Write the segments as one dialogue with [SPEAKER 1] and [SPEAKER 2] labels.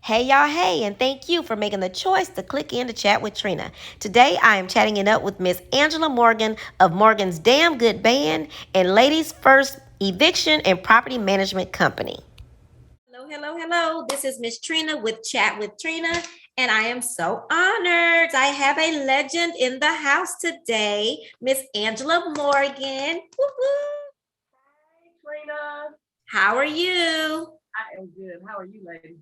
[SPEAKER 1] Hey y'all, hey, and thank you for making the choice to click in to chat with Trina. Today I am chatting it up with Miss Angela Morgan of Morgan's Damn Good Band and Ladies First Eviction and Property Management Company. Hello, hello, hello. This is Miss Trina with Chat with Trina, and I am so honored. I have a legend in the house today, Miss Angela Morgan. Woo-hoo.
[SPEAKER 2] Hey, Trina.
[SPEAKER 1] How are you?
[SPEAKER 2] I am good. How are you, lady?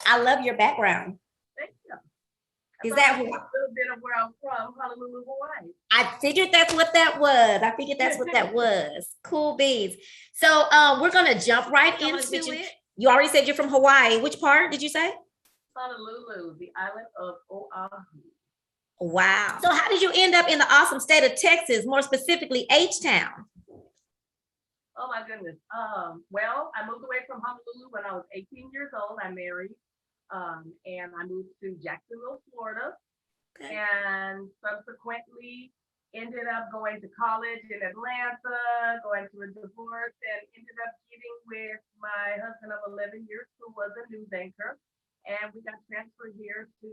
[SPEAKER 1] I love your background.
[SPEAKER 2] Thank you.
[SPEAKER 1] Is that
[SPEAKER 2] a little bit of where I'm from, Honolulu, Hawaii?
[SPEAKER 1] I figured that's what that was. I figured that's what that was. Cool beans. So we're gonna jump right into it. You already said you're from Hawaii. Which part did you say?
[SPEAKER 2] Honolulu, the island of Oahu.
[SPEAKER 1] Wow. So how did you end up in the awesome state of Texas, more specifically H-Town?
[SPEAKER 2] Oh my goodness. Well, I moved away from Honolulu when I was 18 years old. I married, and I moved to Jacksonville, Florida. Okay. And subsequently ended up going to college in Atlanta, going through a divorce, and ended up getting with my husband of 11 years, who was a news anchor. And we got transferred here to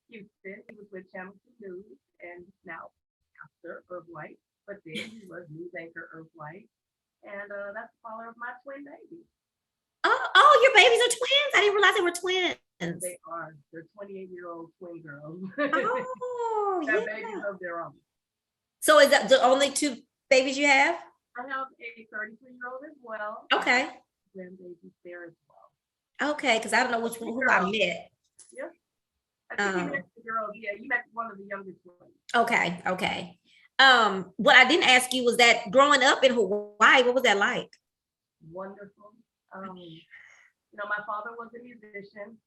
[SPEAKER 2] Houston. He was with Channel 2 News and now pastor of White, but then he was news anchor of White. And that's the father of my twin babies.
[SPEAKER 1] Oh, your babies are twins? I didn't realize they were twins.
[SPEAKER 2] They are. They're 28-year-old twin girls.
[SPEAKER 1] Oh,
[SPEAKER 2] They're babies of their own.
[SPEAKER 1] So is that the only two babies you have?
[SPEAKER 2] I have a 33-year-old as well.
[SPEAKER 1] Okay.
[SPEAKER 2] Grandbabies there as well.
[SPEAKER 1] Okay, because I don't know who I met.
[SPEAKER 2] Yeah. I think you met the girl. Yeah, you met one of the youngest ones.
[SPEAKER 1] Okay. What I didn't ask you was that growing up in Hawaii, what was that like?
[SPEAKER 2] Wonderful. My father was a musician.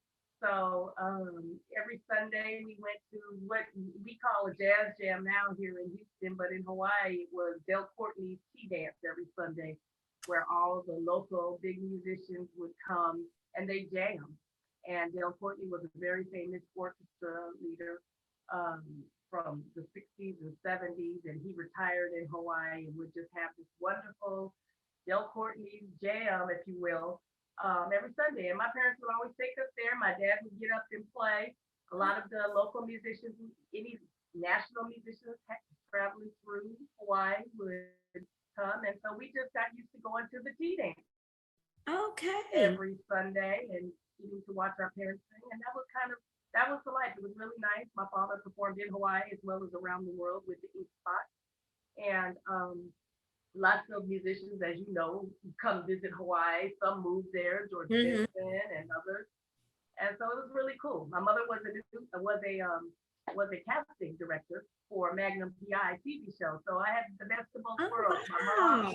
[SPEAKER 2] So every Sunday we went to what we call a jazz jam now here in Houston, but in Hawaii it was Del Courtney's tea dance every Sunday, where all the local big musicians would come and they jam. And Del Courtney was a very famous orchestra leader from the 60s and 70s, and he retired in Hawaii and would just have this wonderful Del Courtney jam, if you will, every Sunday. And my parents would always take us there. My dad would get up and play. A lot of the local musicians, any national musicians traveling through Hawaii would come. And so we just got used to going to the tea dance.
[SPEAKER 1] Okay.
[SPEAKER 2] Every Sunday and getting to watch our parents sing. And that was the life. It was really nice. My father performed in Hawaii as well as around the world with the Ink Spot. And lots of musicians, as you know, come visit Hawaii. Some moved there, George Benson and others. And so it was really cool. My mother was a casting director for Magnum PI TV show. So I had the best of both worlds. My mom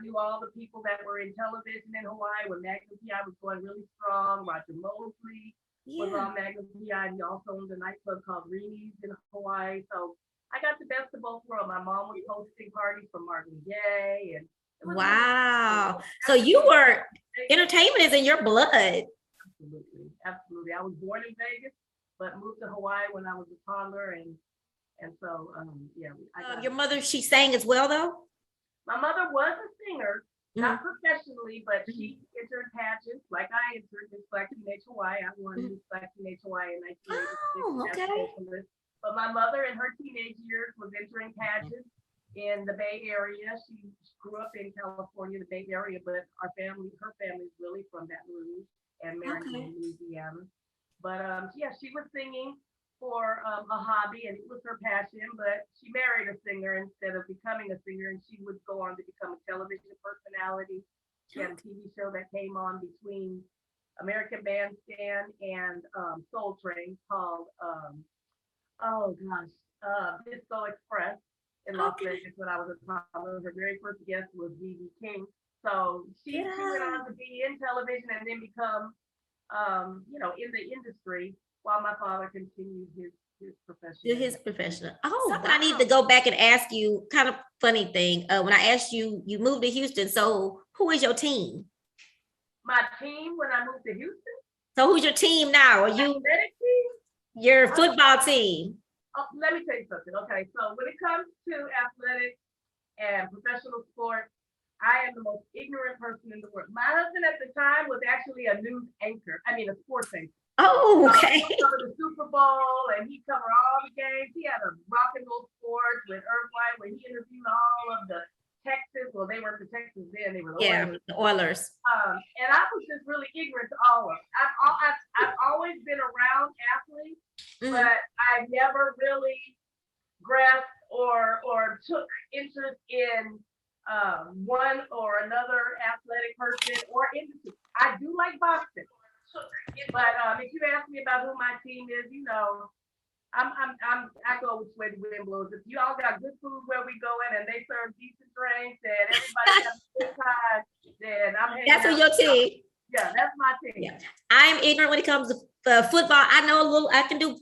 [SPEAKER 2] knew all the people that were in television in Hawaii when Magnum PI was going really strong. Roger Mosley was on Magnum PI. He also owned a nightclub called Rini's in Hawaii. So I got the best of both worlds. My mom was hosting parties for Marvin Gaye, and
[SPEAKER 1] wow. So you were entertainment is in your blood.
[SPEAKER 2] Absolutely. I was born in Vegas, but moved to Hawaii when I was a toddler, and so
[SPEAKER 1] your mother, she sang as well, though.
[SPEAKER 2] My mother was a singer, not professionally, but she entered pageants like I entered Miss Black Teenage Hawaii. I won Miss Black Teenage Hawaii in 1986.
[SPEAKER 1] Okay.
[SPEAKER 2] But my mother in her teenage years was entering pageants in the Bay Area. She grew up in California, the Bay Area, but her family is really from Baton Rouge and Maryland, Louisiana. But she was singing for a hobby, and it was her passion. But she married a singer instead of becoming a singer, and she would go on to become a television personality. She had a TV show that came on between American Bandstand and Soul Train called Disco Express in Las Vegas when I was a toddler. Her very first guest was B.B. King. So she went on to be in television and then become, in the industry while my father continued his profession.
[SPEAKER 1] His profession. Oh, I need to go back and ask you kind of funny thing. When I asked you, you moved to Houston. So who is your team?
[SPEAKER 2] My team when I moved to Houston?
[SPEAKER 1] So who's your team now? Are you
[SPEAKER 2] athletic team?
[SPEAKER 1] Your football team?
[SPEAKER 2] Let me tell you something. Okay, so when it comes to athletics and professional sports, I am the most ignorant person in the world. My husband at the time was actually a sports anchor.
[SPEAKER 1] Oh, okay.
[SPEAKER 2] He covered the Super Bowl and he covered all the games. He had a rock and roll sports with Irv White where he interviewed all of the Texas. Well, they weren't the Texans then; they were the
[SPEAKER 1] Yeah,
[SPEAKER 2] Oilers.
[SPEAKER 1] the Oilers.
[SPEAKER 2] And I was just really ignorant to all of it. I've always been around athletes, but I never really grasped or took interest in one or another athletic person or industry. I do like boxing, but if you ask me about who my team is, I go which way the wind blows. If you all got good food where we going and they serve decent drinks and everybody has a good time, then I'm hanging
[SPEAKER 1] That's
[SPEAKER 2] out.
[SPEAKER 1] your team.
[SPEAKER 2] Yeah, that's my team.
[SPEAKER 1] Yeah. I'm ignorant when it comes to football. I know a little. I can do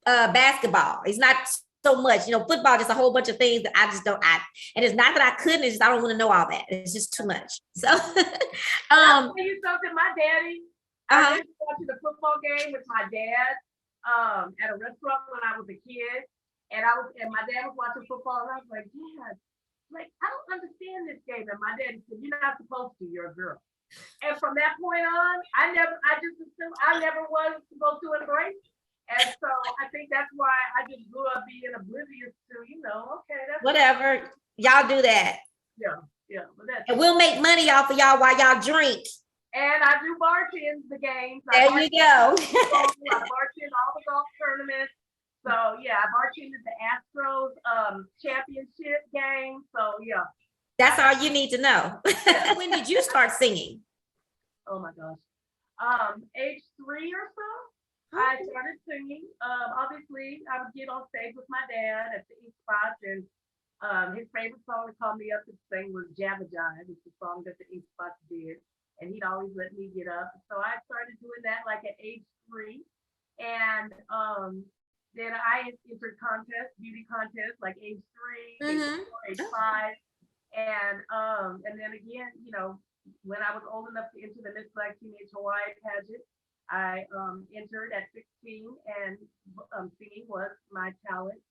[SPEAKER 1] basketball. It's not so much, football, just a whole bunch of things that I just don't. And it's not that I couldn't. It's just I don't want to know all that. It's just too much. So,
[SPEAKER 2] I'll tell you something. My daddy, I went watching a football game with my dad at a restaurant when I was a kid, and my dad was watching football, and I was like, Dad, I don't understand this game. And my dad said, You're not supposed to. You're a girl. And from that point on, I just assumed I never was supposed to embrace. And so I think that's why I just grew up being oblivious to, okay, that's
[SPEAKER 1] whatever. Y'all do that.
[SPEAKER 2] Yeah.
[SPEAKER 1] And we'll make money off of y'all while y'all drink.
[SPEAKER 2] And I do bartend the games.
[SPEAKER 1] There you go.
[SPEAKER 2] I bartend all the golf tournaments. So yeah, I bartended the Astros championship game. So yeah.
[SPEAKER 1] That's all you need to know. When did you start singing?
[SPEAKER 2] Oh my gosh. Age 3 or so. I started singing. Obviously, I would get on stage with my dad at the Ink Spot, and his favorite song to call me up to sing was Jabba Jive, which is the song that the Ink Spots did, and he'd always let me get up. So I started doing that at age 3, and then I entered beauty contests, like age 3, age 4, age 5, and then again, when I was old enough to enter the Miss Black Teenage Hawaii pageant, I entered at 16, and singing was my talent.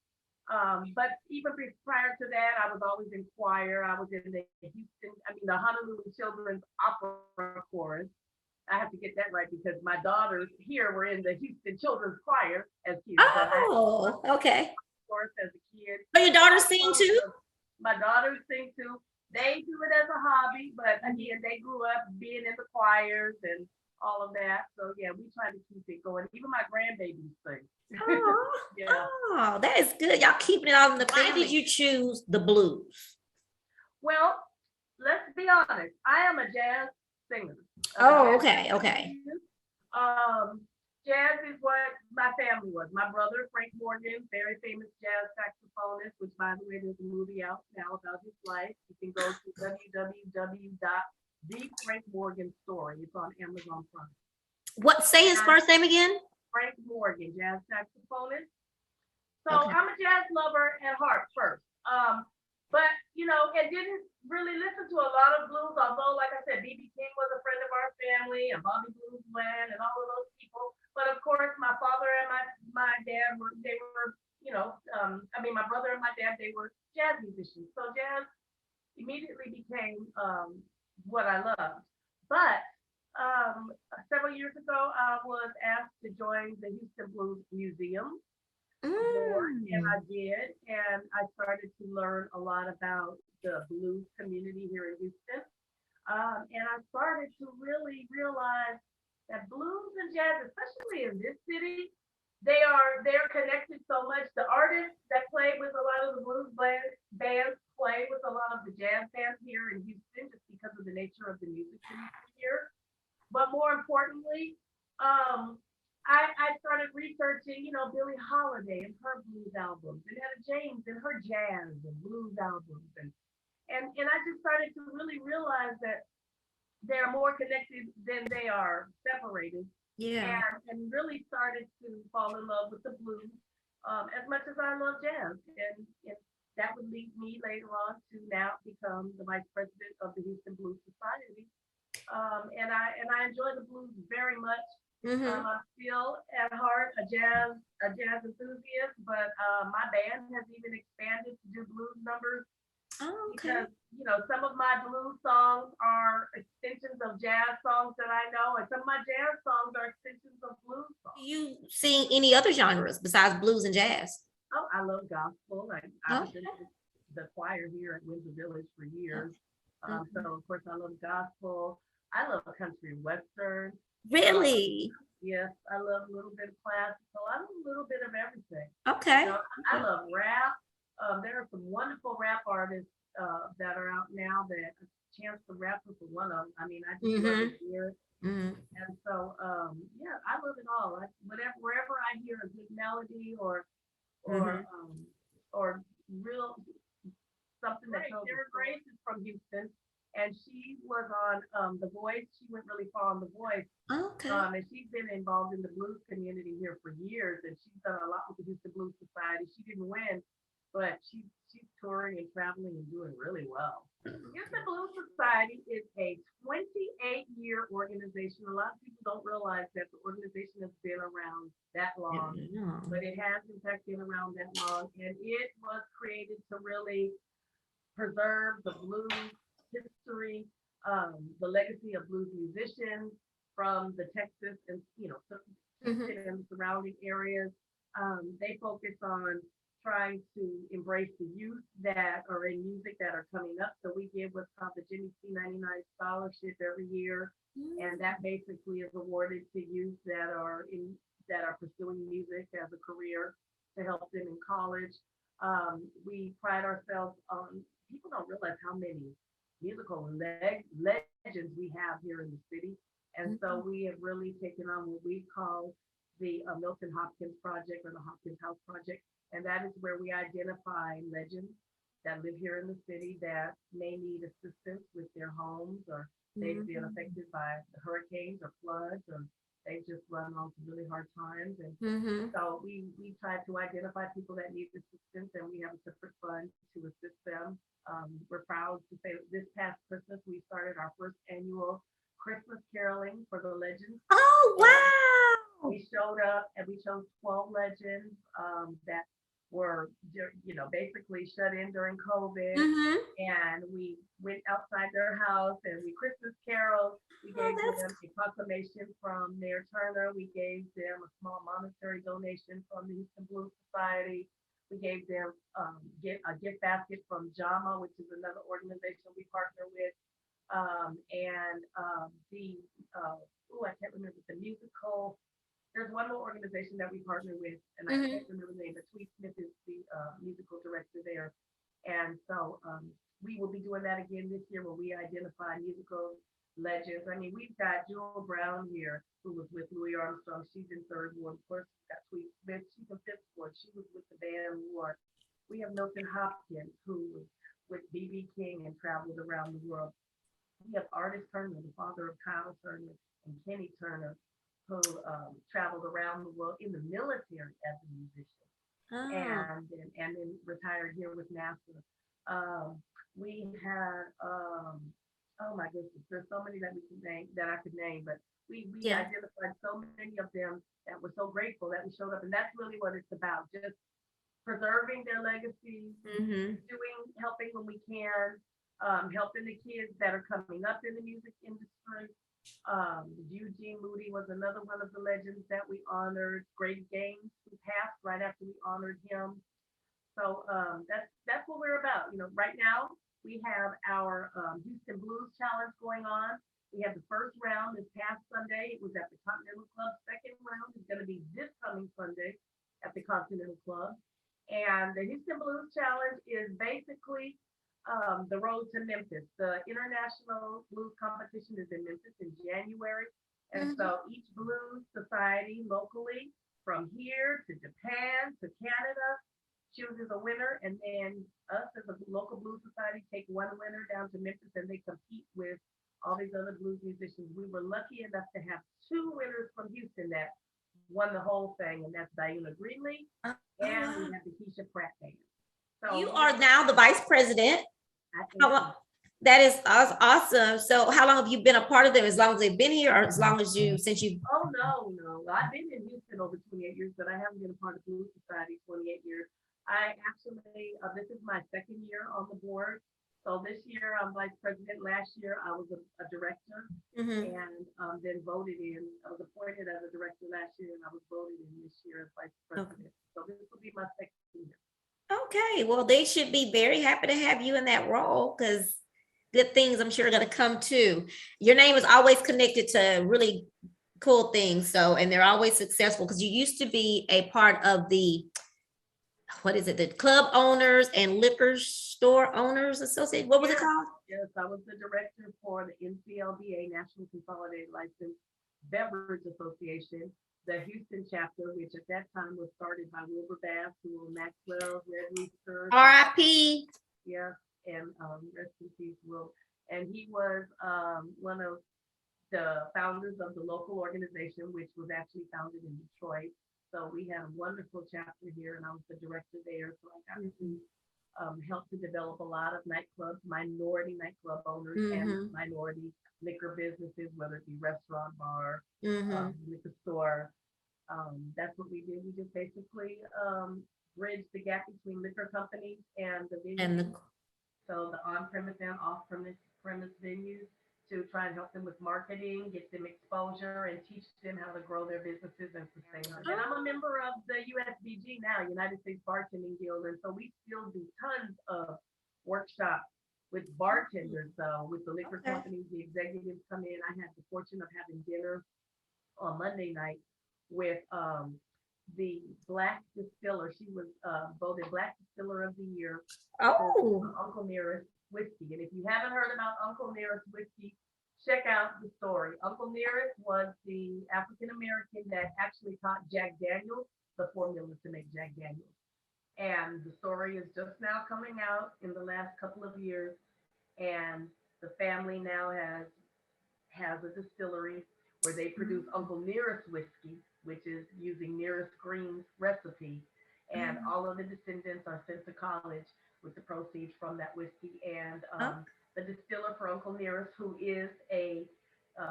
[SPEAKER 2] But even prior to that, I was always in choir. I was in the Honolulu Children's Opera Chorus. I have to get that right because my daughters here were in the Houston Children's Choir as kids.
[SPEAKER 1] Oh, okay.
[SPEAKER 2] Chorus as a kid.
[SPEAKER 1] So your daughters sing too?
[SPEAKER 2] My daughters sing too. They do it as a hobby, but again, they grew up being in the choirs and all of that. So yeah, we try to keep it going. Even my grandbabies sing.
[SPEAKER 1] Yeah. Oh, that is good. Y'all keeping it all in the family. Why did you choose the blues?
[SPEAKER 2] Well, let's be honest. I am a jazz singer.
[SPEAKER 1] Okay.
[SPEAKER 2] Jazz is what my family was. My brother, Frank Morgan, very famous jazz saxophonist, which by the way, there's a movie out now about his life. You can go to The Frank Morgan Story. It's on Amazon Prime.
[SPEAKER 1] What? Say his first name again?
[SPEAKER 2] Frank Morgan, jazz saxophonist. So I'm a jazz lover at heart first. But and didn't really listen to a lot of blues, although like I said, B.B. King was a friend of our family and Bobby Blues Bland and all of those people. But of course my father and my dad were my brother and my dad, they were jazz musicians. So jazz immediately became what I loved. But several years ago, I was asked to join the Houston Blues Museum board, and I did, and I started to learn a lot about the blues community here in Houston. And I started to really realize that blues and jazz, especially in this city, they're connected so much. The artists that play with a lot of the blues bands play with a lot of the jazz bands here in Houston just because of the nature of the music here. But more importantly, I started researching, Billie Holiday and her blues albums, and Etta James and her jazz and blues albums, and I just started to really realize that they're more connected than they are separated.
[SPEAKER 1] Yeah.
[SPEAKER 2] And really started to fall in love with the blues as much as I love jazz, and that would lead me later on to now become the vice president of the Houston Blues Society. And I enjoy the blues very much. I'm still at heart a jazz enthusiast, but my band has even expanded to do blues numbers. Because some of my blues songs are extensions of jazz songs that I know, and some of my jazz songs are extensions of
[SPEAKER 1] you sing any other genres besides blues and jazz?
[SPEAKER 2] Oh, I love gospel. I was
[SPEAKER 1] Okay.
[SPEAKER 2] in the choir here at Windsor Village for years. So
[SPEAKER 1] Mhm.
[SPEAKER 2] of course I love gospel. I love country and western. Um,
[SPEAKER 1] Really?
[SPEAKER 2] yes, I love a little bit of classical. I love a little bit of everything. You
[SPEAKER 1] Okay.
[SPEAKER 2] know, I love rap. There are some wonderful rap artists that are out now that Chance the Rapper for one of them. I mean, I just love
[SPEAKER 1] Mm-hmm.
[SPEAKER 2] his ear.
[SPEAKER 1] Mm-hmm.
[SPEAKER 2] And so, yeah, I love it all. Wherever I hear a good melody or
[SPEAKER 1] Mm-hmm.
[SPEAKER 2] or real something that tells Sarah Grace is from Houston, and she was on The Voice. She went really far on The Voice,
[SPEAKER 1] Okay.
[SPEAKER 2] and she's been involved in the blues community here for years, and she's done a lot with the Houston Blues Society. She didn't win, but she's touring and traveling and doing really well. Houston Blues Society is a 28-year organization. A lot of people don't realize that the organization has been around that long,
[SPEAKER 1] Yeah.
[SPEAKER 2] but it has in fact been around that long, and it was created to really preserve the blues history, the legacy of blues musicians from the Texas and
[SPEAKER 1] Mm-hmm.
[SPEAKER 2] Houston and surrounding areas. They focus on trying to embrace the youth that are in music that are coming up. So we give what's called the Jimmy C99 Scholarship every year, and that basically is awarded to youth that are pursuing music as a career to help them in college. We pride ourselves on people don't realize how many musical legends we have here in the city. And so
[SPEAKER 1] Mm-hmm.
[SPEAKER 2] we have really taken on what we call the Milton Hopkins Project or the Hopkins House Project. And that is where we identify legends that live here in the city that may need assistance with their homes or they've been affected by the hurricanes or floods or they've just run on some really hard times. And
[SPEAKER 1] Mm-hmm.
[SPEAKER 2] so we try to identify people that need assistance, and we have a separate fund to assist them. We're proud to say that this past Christmas we started our first annual Christmas caroling for the legends,
[SPEAKER 1] Oh,
[SPEAKER 2] and
[SPEAKER 1] wow.
[SPEAKER 2] we showed up and we chose 12 legends that were, basically shut in during COVID.
[SPEAKER 1] Mm-hmm.
[SPEAKER 2] And we went outside their house and we Christmas caroled. We
[SPEAKER 1] Oh,
[SPEAKER 2] gave
[SPEAKER 1] that's
[SPEAKER 2] them a proclamation from Mayor Turner. We gave them a small monetary donation from the Houston Blues Society. We gave them a gift basket from JAMA, which is another organization we partner with. And I can't remember the musical. There's one more organization that we partner with, and I
[SPEAKER 1] mm-hmm.
[SPEAKER 2] can't remember the name, but Tweet Smith is the musical director there. And so we will be doing that again this year where we identify musical legends. I mean, we've got Jewel Brown here, who was with Louis Armstrong. She's in third ward. Of course, we've got Tweet Smith. She's in fifth ward. She was with the band War. We have Milton Hopkins, who was with B.B. King and traveled around the world. We have Artist Turner, the father of Kyle Turner and Kenny Turner, who traveled around the world in the military as a musician
[SPEAKER 1] Oh,
[SPEAKER 2] and then retired here with NASA. We had oh my goodness, there's so many that we can name that I could name, but we
[SPEAKER 1] yeah.
[SPEAKER 2] identified so many of them that were so grateful that we showed up, and that's really what it's about, just preserving their legacy,
[SPEAKER 1] Mm-hmm.
[SPEAKER 2] helping when we can, helping the kids that are coming up in the music industry. Eugene Moody was another one of the legends that we honored. Greg Gaines, who passed right after we honored him. So that's what we're about. Right now we have our Houston Blues Challenge going on. We have the first round this past Sunday. It was at the Continental Club. Second round is going to be this coming Sunday at the Continental Club. And the Houston Blues Challenge is basically the road to Memphis. The International Blues Competition is in Memphis in January. And
[SPEAKER 1] Mm-hmm.
[SPEAKER 2] so each blues society locally, from here to Japan to Canada, chooses a winner. And then us as a local blues society take one winner down to Memphis and they compete with all these other blues musicians. We were lucky enough to have two winners from Houston that won the whole thing, and that's Diana Greenlee
[SPEAKER 1] Oh,
[SPEAKER 2] and we
[SPEAKER 1] wow.
[SPEAKER 2] have the Keisha Pratt band.
[SPEAKER 1] You
[SPEAKER 2] So
[SPEAKER 1] are now the vice president.
[SPEAKER 2] I
[SPEAKER 1] How
[SPEAKER 2] am.
[SPEAKER 1] long? That is awesome. So, how long have you been a part of them? As long as they've been here, or as long as since you?
[SPEAKER 2] Oh no, no. I've been in Houston over 28 years, but I haven't been a part of Blues Society 28 years. I actually, this is my second year on the board. So this year I'm vice president. Last year I was a director
[SPEAKER 1] Mm-hmm.
[SPEAKER 2] and then voted in. I was appointed as a director last year and I was voted in this year as vice
[SPEAKER 1] Okay.
[SPEAKER 2] president. So this will be my second year.
[SPEAKER 1] Okay. Well, they should be very happy to have you in that role because good things I'm sure are going to come too. Your name is always connected to really cool things. So, and they're always successful because you used to be a part of the, what is it, the Club Owners and Liquor Store Owners Association. What was it
[SPEAKER 2] Yes,
[SPEAKER 1] called?
[SPEAKER 2] yes, I was the director for the NCLBA, National Consolidated Licensed Beverage Association, the Houston chapter, which at that time was started by Wilbur Bass, who were Maxwell, Red Roosters,
[SPEAKER 1] RIP.
[SPEAKER 2] yeah, and rest in peace, Will. And he was one of the founders of the local organization, which was actually founded in Detroit. So we had a wonderful chapter here, and I was the director there. So I got to help to develop a lot of nightclubs, minority nightclub owners, and
[SPEAKER 1] Mm-hmm.
[SPEAKER 2] minority liquor businesses, whether it be restaurant, bar,
[SPEAKER 1] Mm-hmm.
[SPEAKER 2] liquor store. That's what we did. We just basically bridged the gap between liquor companies and the
[SPEAKER 1] And
[SPEAKER 2] venues.
[SPEAKER 1] the
[SPEAKER 2] So the on-premise and off-premise venues to try and help them with marketing, get them exposure, and teach them how to grow their businesses and sustain them. And I'm a
[SPEAKER 1] oh,
[SPEAKER 2] member of the USBG now, United States Bartending Guild, and so we still do tons of workshops with bartenders, with the liquor
[SPEAKER 1] okay.
[SPEAKER 2] companies, the executives come in. I had the fortune of having dinner on Monday night with the Black Distiller. She was voted Black Distiller of the Year for
[SPEAKER 1] Oh,
[SPEAKER 2] Uncle Nearest whiskey. And if you haven't heard about Uncle Nearest whiskey, check out the story. Uncle Nearest was the African American that actually taught Jack Daniels the formula to make Jack Daniels. And the story is just now coming out in the last couple of years. And the family now has a distillery where they produce Uncle Nearest whiskey, which is using Nearest Green's recipe. And
[SPEAKER 1] oh,
[SPEAKER 2] all of the descendants are sent to college with the proceeds from that whiskey. And
[SPEAKER 1] oh,
[SPEAKER 2] the distiller for Uncle Nearest, who is a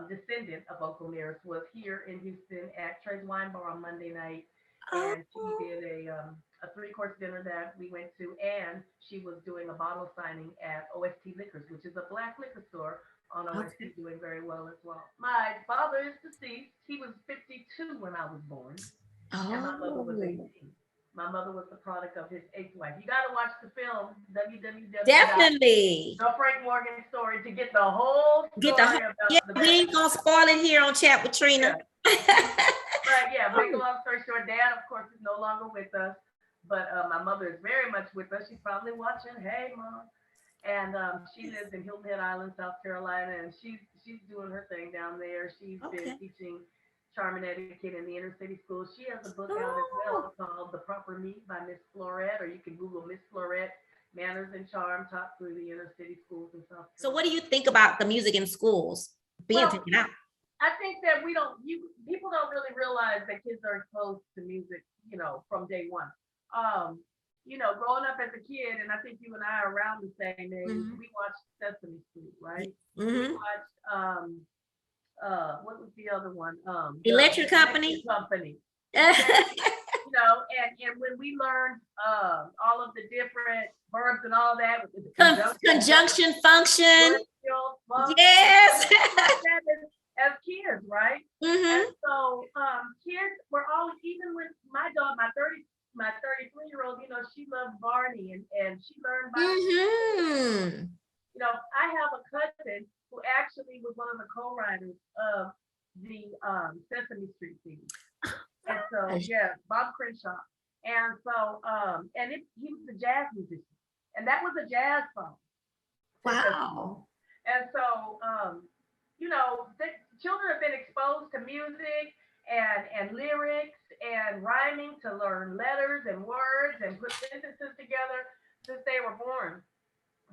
[SPEAKER 2] descendant of Uncle Nearest, was here in Houston at Trey's Wine Bar on Monday night. And she
[SPEAKER 1] oh.
[SPEAKER 2] did a three-course dinner that we went to, and she was doing a bottle signing at OST Liquors, which is a black liquor store on OST,
[SPEAKER 1] Okay.
[SPEAKER 2] doing very well as well. My father is deceased. He was 52 when I was born, and my mother was
[SPEAKER 1] Oh,
[SPEAKER 2] 18. My mother was the product of his eighth wife. You got to watch the film
[SPEAKER 1] definitely.
[SPEAKER 2] www.thefrankmorganstory to get the whole
[SPEAKER 1] Get the whole,
[SPEAKER 2] story
[SPEAKER 1] yeah,
[SPEAKER 2] about the
[SPEAKER 1] we ain't
[SPEAKER 2] background.
[SPEAKER 1] gonna spoil it here on Chat with Trina.
[SPEAKER 2] Yeah, but yeah, make a
[SPEAKER 1] Oh,
[SPEAKER 2] long story short, Dad, of course, is no longer with us, but my mother is very much with us. She's probably watching. Hey, mom. And she lives in Hilton Head Island, South Carolina, and she's doing her thing down there. She's been
[SPEAKER 1] okay.
[SPEAKER 2] teaching charm and etiquette in the inner city schools. She has a book out as well
[SPEAKER 1] Oh,
[SPEAKER 2] called The Proper Meet by Miss Florette, or you can Google Miss Florette Manners and Charm taught through the inner city schools in South
[SPEAKER 1] so what do
[SPEAKER 2] Carolina.
[SPEAKER 1] you think about the music in schools being
[SPEAKER 2] Well,
[SPEAKER 1] taken out?
[SPEAKER 2] I think that we don't you people don't really realize that kids are exposed to music, from day one. Um, growing up as a kid, and I think you and I are around the same age,
[SPEAKER 1] Mm-hmm.
[SPEAKER 2] we watched Sesame Street, right? We
[SPEAKER 1] Mm-hmm.
[SPEAKER 2] watched what was the other one? The
[SPEAKER 1] Electric
[SPEAKER 2] Electric
[SPEAKER 1] Company.
[SPEAKER 2] Company. Exactly. And when we learned all of the different verbs and all that with the conjunction,
[SPEAKER 1] Conjunction function.
[SPEAKER 2] and
[SPEAKER 1] Yes.
[SPEAKER 2] things like that as kids, right? And
[SPEAKER 1] Mm-hmm.
[SPEAKER 2] so kids were all, even with my dog, my 33-year-old, she loved Barney and she learned by
[SPEAKER 1] Mm-hmm.
[SPEAKER 2] I have a cousin who actually was one of the co-writers of the Sesame Street theme. And so,
[SPEAKER 1] Gosh.
[SPEAKER 2] yeah, Bob Crenshaw. And so, he was a jazz musician, and that was a jazz song for Sesame Street.
[SPEAKER 1] Wow.
[SPEAKER 2] And so, the children have been exposed to music and lyrics and rhyming to learn letters and words and put sentences together since they were born.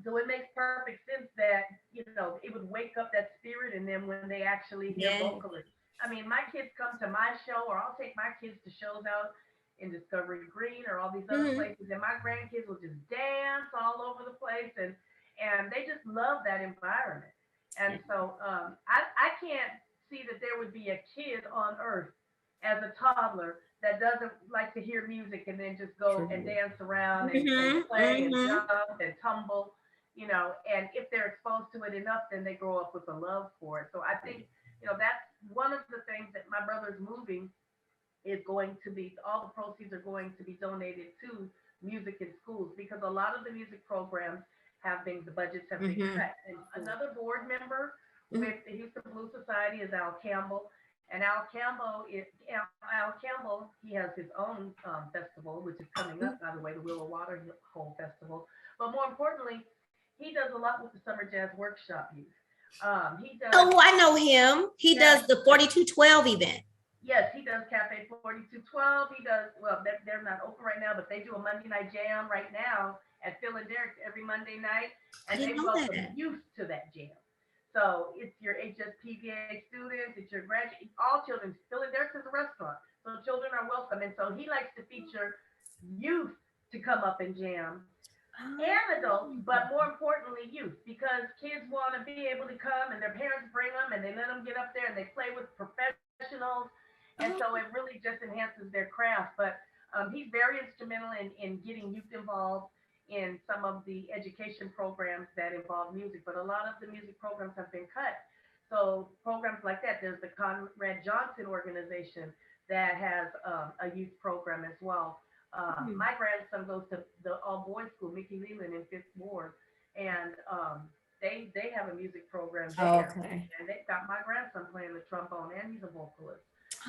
[SPEAKER 2] So it makes perfect sense that it would wake up that spirit in them when they actually hear
[SPEAKER 1] Yeah.
[SPEAKER 2] vocalists. I mean, my kids come to my show, or I'll take my kids to shows out in Discovery Green or all these other
[SPEAKER 1] Mm-hmm.
[SPEAKER 2] places, and my grandkids will just dance all over the place, and they just love that environment. And so I can't see that there would be a kid on earth as a toddler that doesn't like to hear music and then just go and
[SPEAKER 1] True.
[SPEAKER 2] dance around and
[SPEAKER 1] Mm-hmm.
[SPEAKER 2] play and
[SPEAKER 1] Mm-hmm.
[SPEAKER 2] jump and tumble. and if they're exposed to it enough, then they grow up with a love for it. So I think, that's one of the things that my brother's moving is going to be, all the proceeds are going to be donated to music in schools, because a lot of the music programs the budgets have been
[SPEAKER 1] Mm-hmm.
[SPEAKER 2] cut. And another board member with the Houston Blues Society is Al Campbell. And Al Campbell, he has his own festival, which is coming up, by the way, the Willow Water Hole Festival. But more importantly, he does a lot with the Summer Jazz Workshop youth. He does.
[SPEAKER 1] Oh, I know him. He
[SPEAKER 2] Yes,
[SPEAKER 1] does the 4212 event.
[SPEAKER 2] yes, he does Cafe 4212. He does, well, they're not open right now, but they do a Monday night jam right now at Phil and Derek's every Monday night,
[SPEAKER 1] I
[SPEAKER 2] and
[SPEAKER 1] didn't
[SPEAKER 2] they
[SPEAKER 1] know
[SPEAKER 2] welcome
[SPEAKER 1] that.
[SPEAKER 2] youth to that jam. So it's your HSPVA students, it's your graduate, all children. Phil and Derek's is a restaurant, so children are welcome. And so he likes to feature youth to come up and jam, and adults, but more importantly, youth, because kids want to be able to come and their parents bring them and they let them get up there and they play with professionals. And so it really just enhances their craft. But he's very instrumental in getting youth involved in some of the education programs that involve music. But a lot of the music programs have been cut. So programs like that, there's the Conrad Johnson organization that has a youth program as well. My grandson goes to the all boys school, Mickey Leland in Fifth Ward, and they have a music program there,
[SPEAKER 1] Okay.
[SPEAKER 2] and they've got my grandson playing the trombone, and he's a vocalist.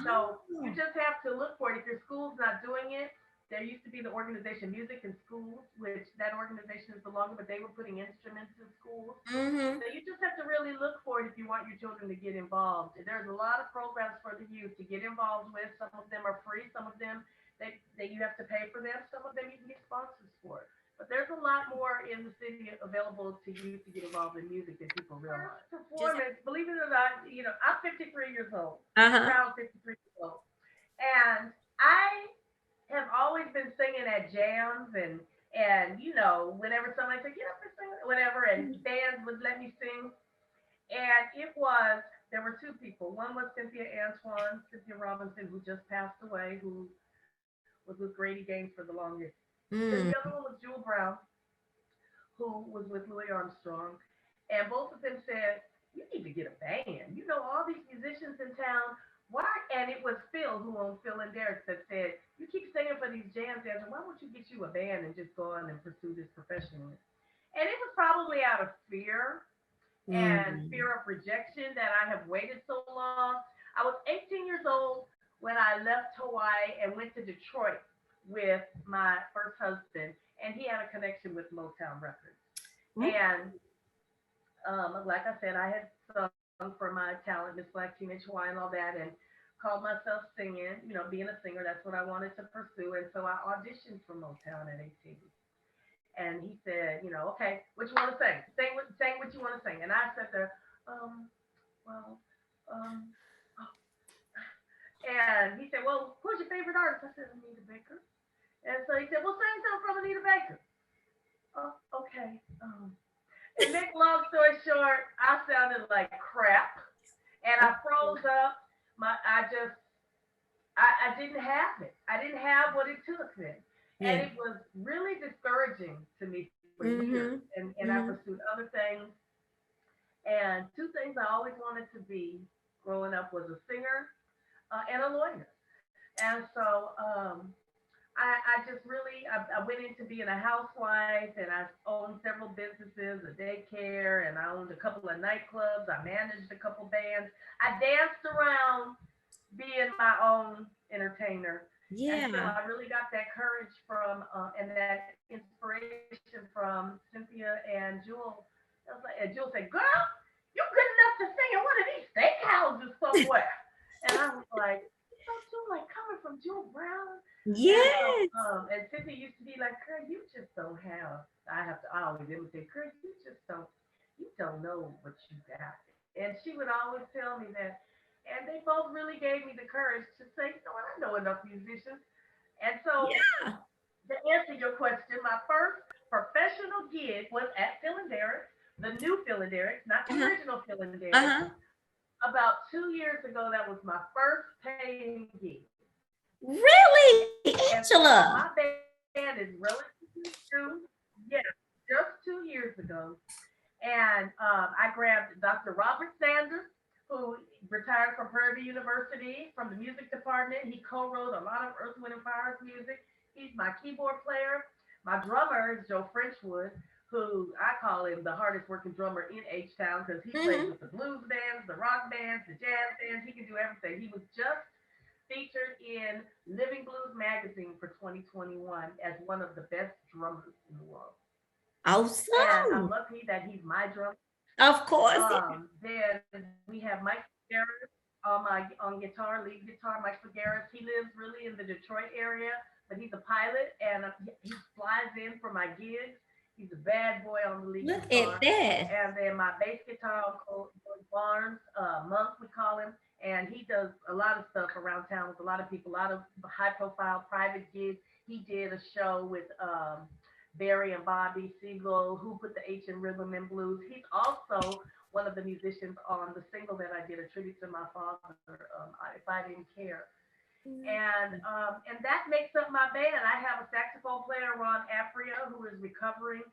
[SPEAKER 2] So
[SPEAKER 1] Oh.
[SPEAKER 2] you just have to look for it. If your school's not doing it, there used to be the organization Music in Schools, which that organization is no longer, but they were putting instruments in schools.
[SPEAKER 1] Mm-hmm.
[SPEAKER 2] So you just have to really look for it if you want your children to get involved. There's a lot of programs for the youth to get involved with. Some of them are free. Some of them that you have to pay for them. Some of them you can get sponsors for. But there's a lot more in the city available to you to get involved in music than people realize. Performance, believe it or not, I'm 53 years old,
[SPEAKER 1] Uh-huh.
[SPEAKER 2] around 53 years old, and I have always been singing at jams and whenever somebody said get up and sing whatever, and bands would let me sing. And there were two people. One was Cynthia Robinson, who just passed away, who was with Grady Gaines for the longest. Then the other
[SPEAKER 1] Mm.
[SPEAKER 2] one was Jewel Brown, who was with Louis Armstrong. And both of them said, you need to get a band. You know all these musicians in town. Why? And it was Phil, who owned Phil and Derek, that said, you keep singing for these jams, Andrew. Why don't you get you a band and just go on and pursue this professionally? And it was probably out of fear and
[SPEAKER 1] Mm.
[SPEAKER 2] fear of rejection that I have waited so long. I was 18 years old when I left Hawaii and went to Detroit with my first husband, and he had a connection with Motown Records. And like I said, I had sung for my talent, Miss Black Teenage Hawaii, and all that, and called myself singing, being a singer. That's what I wanted to pursue. And so I auditioned for Motown at 18. And he said, okay, what you want to sing? Sing what you want to sing. And I said there, um, well, um, oh. And he said, well, who's your favorite artist? I said, Anita Baker. And so he said, well, sing something from Anita Baker. Oh, okay. And make long story short, I sounded like crap, and I froze up. I didn't have it. I didn't have what it took then, and
[SPEAKER 1] Yeah.
[SPEAKER 2] it was really discouraging to me for years.
[SPEAKER 1] Mm-hmm.
[SPEAKER 2] And I
[SPEAKER 1] Mm-hmm.
[SPEAKER 2] pursued other things, and two things I always wanted to be growing up was a singer and a lawyer. And so I just really I went into being a housewife, and I owned several businesses, a daycare, and I owned a couple of nightclubs. I managed a couple bands. I danced around being my own entertainer until
[SPEAKER 1] Yeah.
[SPEAKER 2] I really got that courage from and that inspiration from Cynthia and Jewel. I was like, and Jewel said, "Girl, you're good enough to sing in one of these steakhouses somewhere." And I was like, "So Jewel, like coming from Jewel Brown." And so,
[SPEAKER 1] Yes.
[SPEAKER 2] and Cynthia used to be like, "Girl, you just don't have." I always imitate, "Girl, you don't know what you got." And she would always tell me that. And they both really gave me the courage to say, "You know what? I know enough musicians." And so,
[SPEAKER 1] Yeah.
[SPEAKER 2] to answer your question, my first professional gig was at Phil and Derek's, the new Phil and Derek's, not the
[SPEAKER 1] Uh-huh.
[SPEAKER 2] original Phil and Derek's.
[SPEAKER 1] Uh-huh.
[SPEAKER 2] About 2 years ago, that was my first paying gig.
[SPEAKER 1] Really,
[SPEAKER 2] And so my
[SPEAKER 1] Angela?
[SPEAKER 2] band is relatively new. Yes, just 2 years ago. ago. And I grabbed Dr. Robert Sanders, who retired from Purdue University from the music department. He co-wrote a lot of Earth, Wind, and Fire's music. He's my keyboard player. My drummer is Joe Frenchwood, who I call him the hardest working drummer in H-Town because he plays
[SPEAKER 1] Mm-hmm.
[SPEAKER 2] with the blues bands, the rock bands, the jazz bands. He can do everything. He was just featured in Living Blues magazine for 2021 as one of the best drummers in the world. And I'm
[SPEAKER 1] Awesome.
[SPEAKER 2] lucky that he's my drummer.
[SPEAKER 1] Of course.
[SPEAKER 2] Then we have Mike Garris on guitar, lead guitar. Mike Garris. He lives really in the Detroit area, but he's a pilot and he flies in for my gigs. He's a bad boy on the lead
[SPEAKER 1] Look at
[SPEAKER 2] guitar.
[SPEAKER 1] that.
[SPEAKER 2] And then my bass guitar uncle Barnes, Monk we call him, and he does a lot of stuff around town with a lot of people, a lot of high profile private gigs. He did a show with Barry and Bobby Siegel, who put the H in rhythm and blues. He's also one of the musicians on the single that I did, a tribute to my father, If I Didn't Care. And that makes up my band. I have a saxophone player, Ron Afria, who is recovering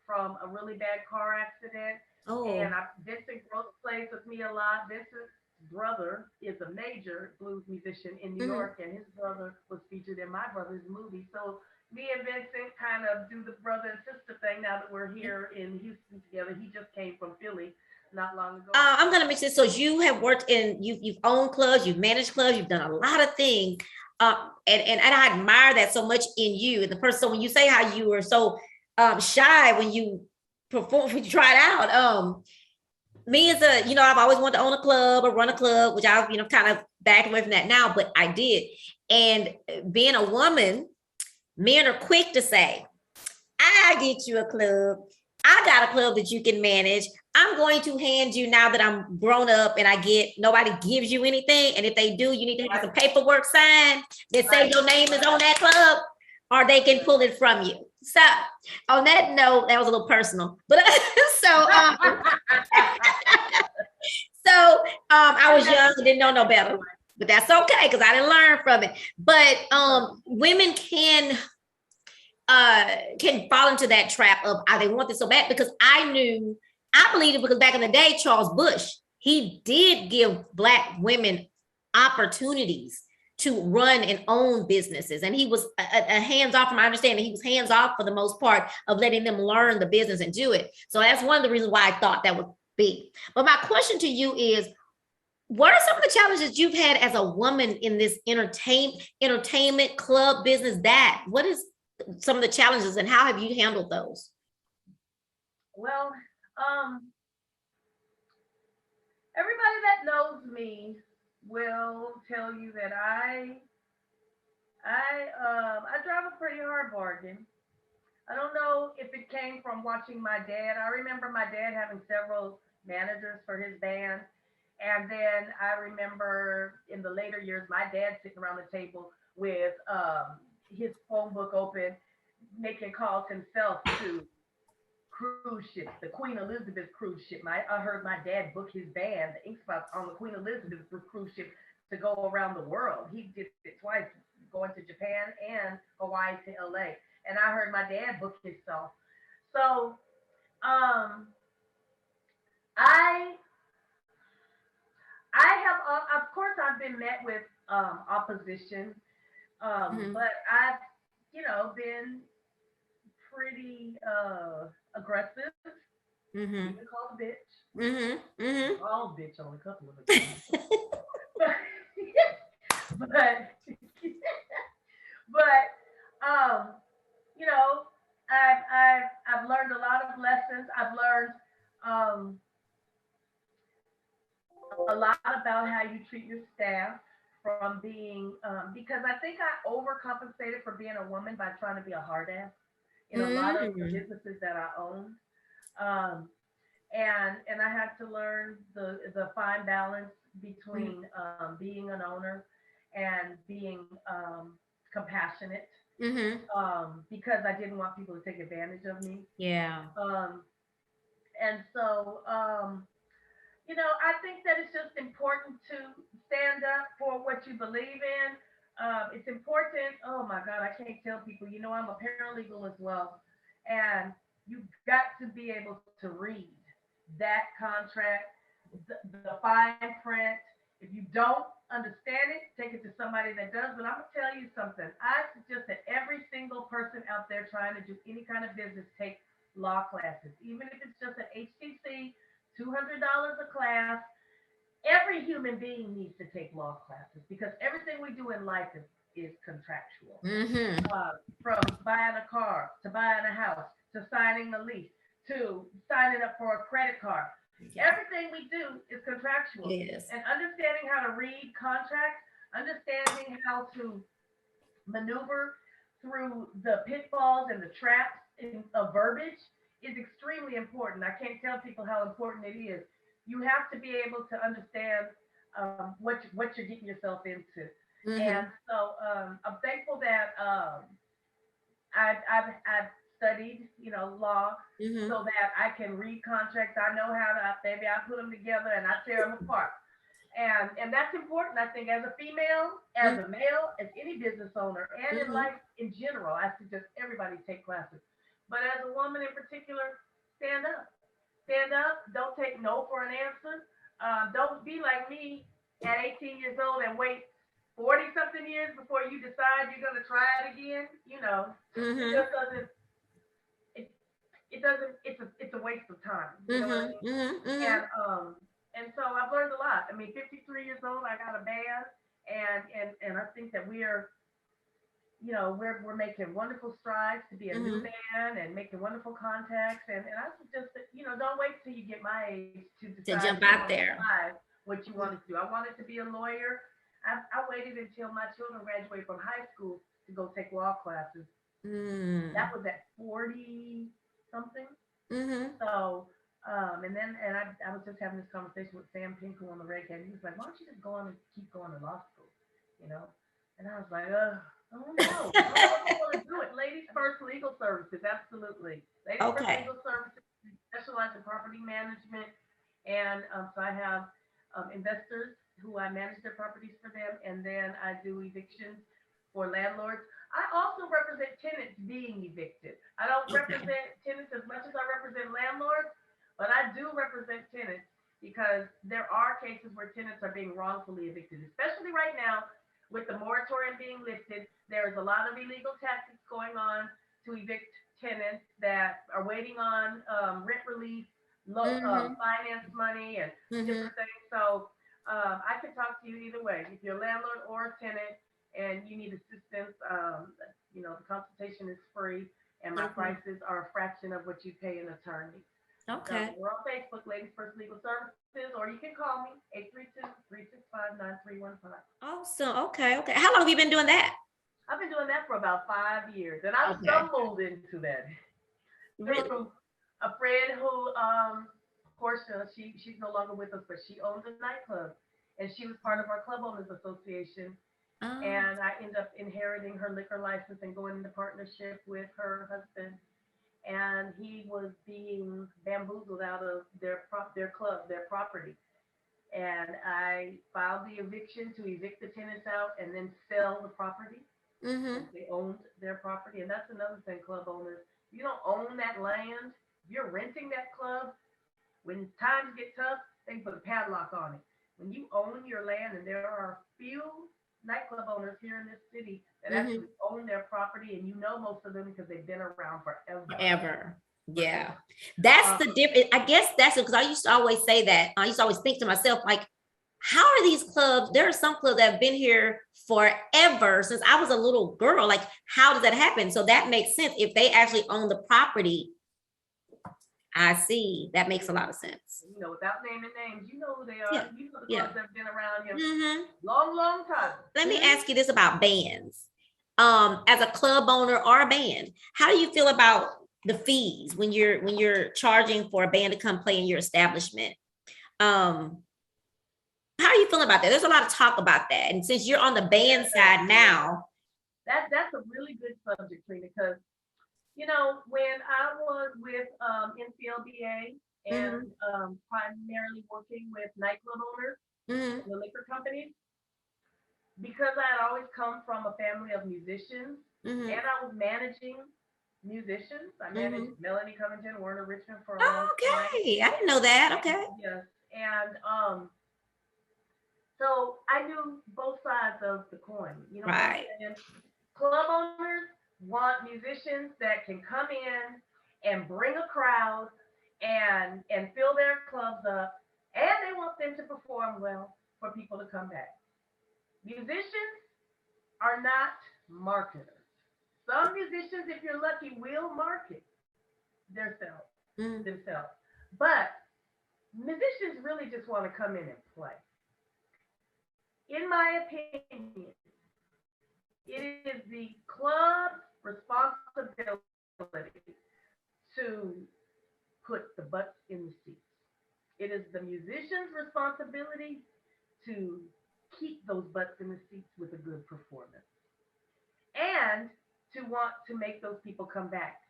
[SPEAKER 2] from a really bad car accident.
[SPEAKER 1] Oh.
[SPEAKER 2] And Vincent Gross plays with me a lot. Vincent's brother is a major blues musician in New
[SPEAKER 1] Mm-hmm.
[SPEAKER 2] York, and his brother was featured in my brother's movie. So me and Vincent kind of do the brother and sister thing now that we're here in Houston together. He just came from Philly not long ago.
[SPEAKER 1] I'm gonna mention this. So you have worked in you've owned clubs, you've managed clubs, you've done a lot of things. And I admire that so much in you. And the person, so when you say how you were so shy when you perform, when you tried out, me as a, I've always wanted to own a club or run a club, which I've, kind of backed away from that now, but I did. And being a woman, men are quick to say, I get you a club. I got a club that you can manage. I'm going to hand you, now that I'm grown up and nobody gives you anything. And if they do, you need to have some paperwork signed that say your name is on that club, or they can pull it from you. So on that note, that was a little personal, but so, I was young and didn't know no better, but that's okay, because I didn't learn from it. But women can fall into that trap of they want this so bad, because I believe it, because back in the day, Charles Bush, he did give Black women opportunities to run and own businesses. And he was a hands-off, from my understanding, he was hands-off for the most part of letting them learn the business and do it. So that's one of the reasons why I thought that would be. But my question to you is, what are some of the challenges you've had as a woman in this entertainment club business? What is some of the challenges, and how have you handled those?
[SPEAKER 2] Well, everybody that knows me will tell you that I drive a pretty hard bargain. I don't know if it came from watching my dad. I remember my dad having several managers for his band. And then I remember in the later years, my dad sitting around the table with his phone book open, making calls himself to cruise ships, the Queen Elizabeth cruise ship. I heard my dad book his band, the Ink Spots, on the Queen Elizabeth cruise ship to go around the world. He did it twice, going to Japan and Hawaii to LA. And I heard my dad book himself. So um, I of course, I've been met with opposition,
[SPEAKER 1] Mm-hmm.
[SPEAKER 2] but I've, been pretty aggressive, even
[SPEAKER 1] Mm-hmm.
[SPEAKER 2] called a bitch.
[SPEAKER 1] Mm-hmm. Mm-hmm.
[SPEAKER 2] Called bitch on a couple of occasions. but but um, you know, I've learned a lot of lessons. I've learned um, a lot about how you treat your staff from being because I think I overcompensated for being a woman by trying to be a hard ass in a lot of the
[SPEAKER 1] Mm-hmm.
[SPEAKER 2] businesses that I owned. Um, and I had to learn the fine balance between being an owner and being compassionate
[SPEAKER 1] Mm-hmm.
[SPEAKER 2] because I didn't want people to take advantage of me.
[SPEAKER 1] Yeah.
[SPEAKER 2] Um, and so, I think that it's just important to stand up for what you believe in. It's important. Oh my God, I can't tell people. I'm a paralegal as well, and you've got to be able to read that contract, the fine print. If you don't understand it, take it to somebody that does. But I'm gonna tell you something. I suggest that every single person out there trying to do any kind of business take law classes, even if it's just an HTC, $200 a class. Every human being needs to take law classes because everything we do in life is contractual.
[SPEAKER 1] Mm-hmm.
[SPEAKER 2] From buying a car to buying a house to signing a lease to signing up for a credit card.
[SPEAKER 1] Yeah,
[SPEAKER 2] Everything we do is
[SPEAKER 1] it
[SPEAKER 2] contractual.
[SPEAKER 1] is.
[SPEAKER 2] And understanding how to read contracts, understanding how to maneuver through the pitfalls and the traps of verbiage is extremely important. I can't tell people how important it is. You have to be able to understand what you're getting yourself into. And
[SPEAKER 1] Mm-hmm.
[SPEAKER 2] so I'm thankful that I've studied, law
[SPEAKER 1] Mm-hmm.
[SPEAKER 2] so that I can read contracts. I know how to, maybe I put them together and I tear them apart. And that's important, I think, as a female, as a male, as any business owner, and in
[SPEAKER 1] Mm-hmm.
[SPEAKER 2] life in general. I suggest everybody take classes. But as a woman in particular, stand up. Stand up. Don't take no for an answer. Don't be like me at 18 years old and wait 40 something years before you decide you're going to try it again. It
[SPEAKER 1] Mm-hmm.
[SPEAKER 2] just doesn't, it, it doesn't, it's a waste of time. You know what I
[SPEAKER 1] Mm-hmm.
[SPEAKER 2] mean?
[SPEAKER 1] Mm-hmm. Mm-hmm.
[SPEAKER 2] And so I've learned a lot. I mean, 53 years old, I got a band, and I think that we're making wonderful strides to be a new
[SPEAKER 1] Mm-hmm.
[SPEAKER 2] band and making wonderful contacts. And I suggest that don't wait till you get my age to
[SPEAKER 1] To
[SPEAKER 2] decide
[SPEAKER 1] jump
[SPEAKER 2] you
[SPEAKER 1] out
[SPEAKER 2] want to
[SPEAKER 1] there.
[SPEAKER 2] decide what you wanted to do. I wanted to be a lawyer. I waited until my children graduated from high school to go take law classes. That
[SPEAKER 1] Mm.
[SPEAKER 2] was at 40 something.
[SPEAKER 1] Mm-hmm.
[SPEAKER 2] And I was just having this conversation with Sam Pinkle on the radio. He was like, "Why don't you just go on and keep going to law school?" You know, and I was like, "I don't know. I don't know if I want to do it." Ladies First Legal Services, absolutely. Ladies First
[SPEAKER 1] Okay.
[SPEAKER 2] Legal Services specialize in property management, and so I have investors who I manage their properties for them, and then I do evictions for landlords. I also represent tenants being evicted. I don't
[SPEAKER 1] Okay.
[SPEAKER 2] represent tenants as much as I represent landlords, but I do represent tenants because there are cases where tenants are being wrongfully evicted, especially right now with the moratorium being lifted. There is a lot of illegal tactics going on to evict tenants that are waiting on rent relief,
[SPEAKER 1] Mm-hmm.
[SPEAKER 2] finance money, and
[SPEAKER 1] Mm-hmm.
[SPEAKER 2] different things. So I can talk to you either way. If you're a landlord or a tenant and you need assistance, the consultation is free, and my
[SPEAKER 1] Okay.
[SPEAKER 2] prices are a fraction of what you pay an attorney. So
[SPEAKER 1] Okay.
[SPEAKER 2] we're on Facebook, Ladies First Legal Services, or you can call me 832-365-9315.
[SPEAKER 1] Awesome. Okay. Okay. How long have you been doing that?
[SPEAKER 2] I've been doing that for about 5 years, and I
[SPEAKER 1] Okay.
[SPEAKER 2] stumbled into that
[SPEAKER 1] Really?
[SPEAKER 2] through a friend who, Portia, she's no longer with us, but she owns a nightclub, and she was part of our club owners association.
[SPEAKER 1] Oh.
[SPEAKER 2] And I ended up inheriting her liquor license and going into partnership with her husband. And he was being bamboozled out of their club, their property. And I filed the eviction to evict the tenants out and then sell the property
[SPEAKER 1] Mm-hmm.
[SPEAKER 2] since they owned their property. And that's another thing, club owners. You don't own that land. You're renting that club. When times get tough, they put a padlock on it. When you own your land, and there are few nightclub owners here in this city that
[SPEAKER 1] Mm-hmm.
[SPEAKER 2] actually own their property, and you know most of them because they've been around forever.
[SPEAKER 1] Forever. Yeah.
[SPEAKER 2] Forever.
[SPEAKER 1] That's
[SPEAKER 2] Um,
[SPEAKER 1] the difference. I guess that's it because I used to always say that. I used to always think to myself, like, how are these clubs? There are some clubs that have been here forever since I was a little girl. Like, how does that happen? So that makes sense. If they actually own the property, I see. That makes a lot of sense.
[SPEAKER 2] without naming names, you know who they
[SPEAKER 1] Yeah.
[SPEAKER 2] are. You know the
[SPEAKER 1] Yeah.
[SPEAKER 2] clubs that have been around here
[SPEAKER 1] Mm-hmm.
[SPEAKER 2] long, long time.
[SPEAKER 1] Let me ask you this about bands. As a club owner or a band, how do you feel about the fees when you're charging for a band to come play in your establishment? Um, how are you feeling about that? There's a lot of talk about that. And since you're on the band
[SPEAKER 2] Yeah,
[SPEAKER 1] side
[SPEAKER 2] yeah.
[SPEAKER 1] now,
[SPEAKER 2] That's a really good subject, Trina, because when I was with NCLBA and
[SPEAKER 1] mm-hmm,
[SPEAKER 2] primarily working with nightclub owners
[SPEAKER 1] mm-hmm,
[SPEAKER 2] and the liquor companies, because I had always come from a family of musicians
[SPEAKER 1] mm-hmm,
[SPEAKER 2] and I was managing musicians. I managed Melanie Covington, Warner Richmond for a long time.
[SPEAKER 1] Okay, I didn't know that. Okay.
[SPEAKER 2] Yes, and so I knew both sides of the coin. You know what I'm
[SPEAKER 1] Right.
[SPEAKER 2] saying? Club owners want musicians that can come in and bring a crowd and fill their clubs up, and they want them to perform well for people to come back. Musicians are not marketers. Some musicians, if you're lucky, will market themselves.
[SPEAKER 1] Mm.
[SPEAKER 2] themselves. But musicians really just want to come in and play. In my opinion, it is the club's responsibility to put the butts in the seats. It is the musician's responsibility to keep those butts in the seats with a good performance and to want to make those people come back.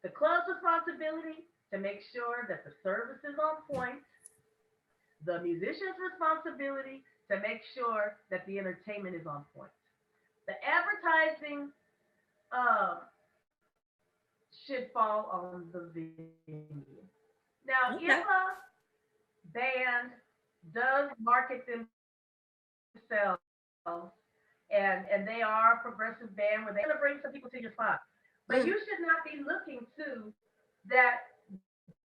[SPEAKER 2] The club's responsibility to make sure that the service is on point. The musician's responsibility to make sure that the entertainment is on point. The advertising um, should fall on the venue. Now, if
[SPEAKER 1] Okay.
[SPEAKER 2] a band does market themselves and they are a progressive band where they're going to bring some people to your spot, but you should not be looking to that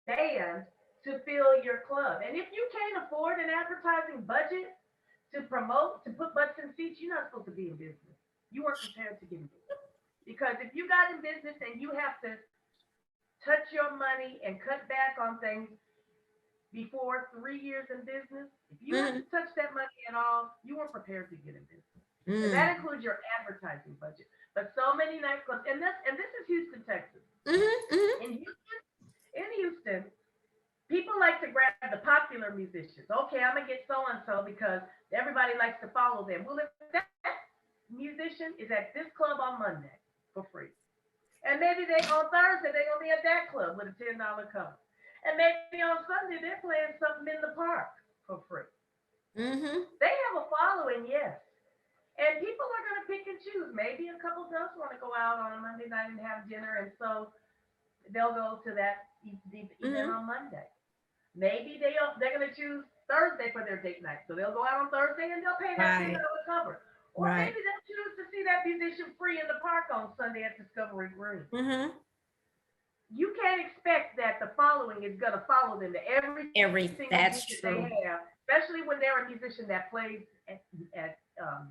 [SPEAKER 2] band to fill your club. And if you can't afford an advertising budget to promote, to put butts in seats, you're not supposed to be in business. You weren't prepared to get in business. Because if you got in business and you have to touch your money and cut back on things before 3 years in business, if you have to touch that money at all, you weren't prepared to get in business. And that includes your advertising budget. But so many nightclubs, and this is Houston, Texas. In Houston, people like to grab the popular musicians. Okay, I'm gonna get so and so because everybody likes to follow them. Well, if that musician is at this club on Monday for free, and maybe they on Thursday they're gonna be at that club with a $10 cover, and maybe on Sunday they're playing something in the park for free. They have a following, yes, and people are gonna pick and choose. Maybe a couple does want to go out on a Monday night and have dinner, and so they'll go to that event on Monday. Maybe they're gonna choose Thursday for their date night, so they'll go out on Thursday and they'll pay that $10 cover. Or maybe they'll choose to see that musician free in the park on Sunday at Discovery Green. You can't expect that the following is gonna follow them to every single
[SPEAKER 1] That's
[SPEAKER 2] visit
[SPEAKER 1] true.
[SPEAKER 2] they have, especially when they're a musician that plays at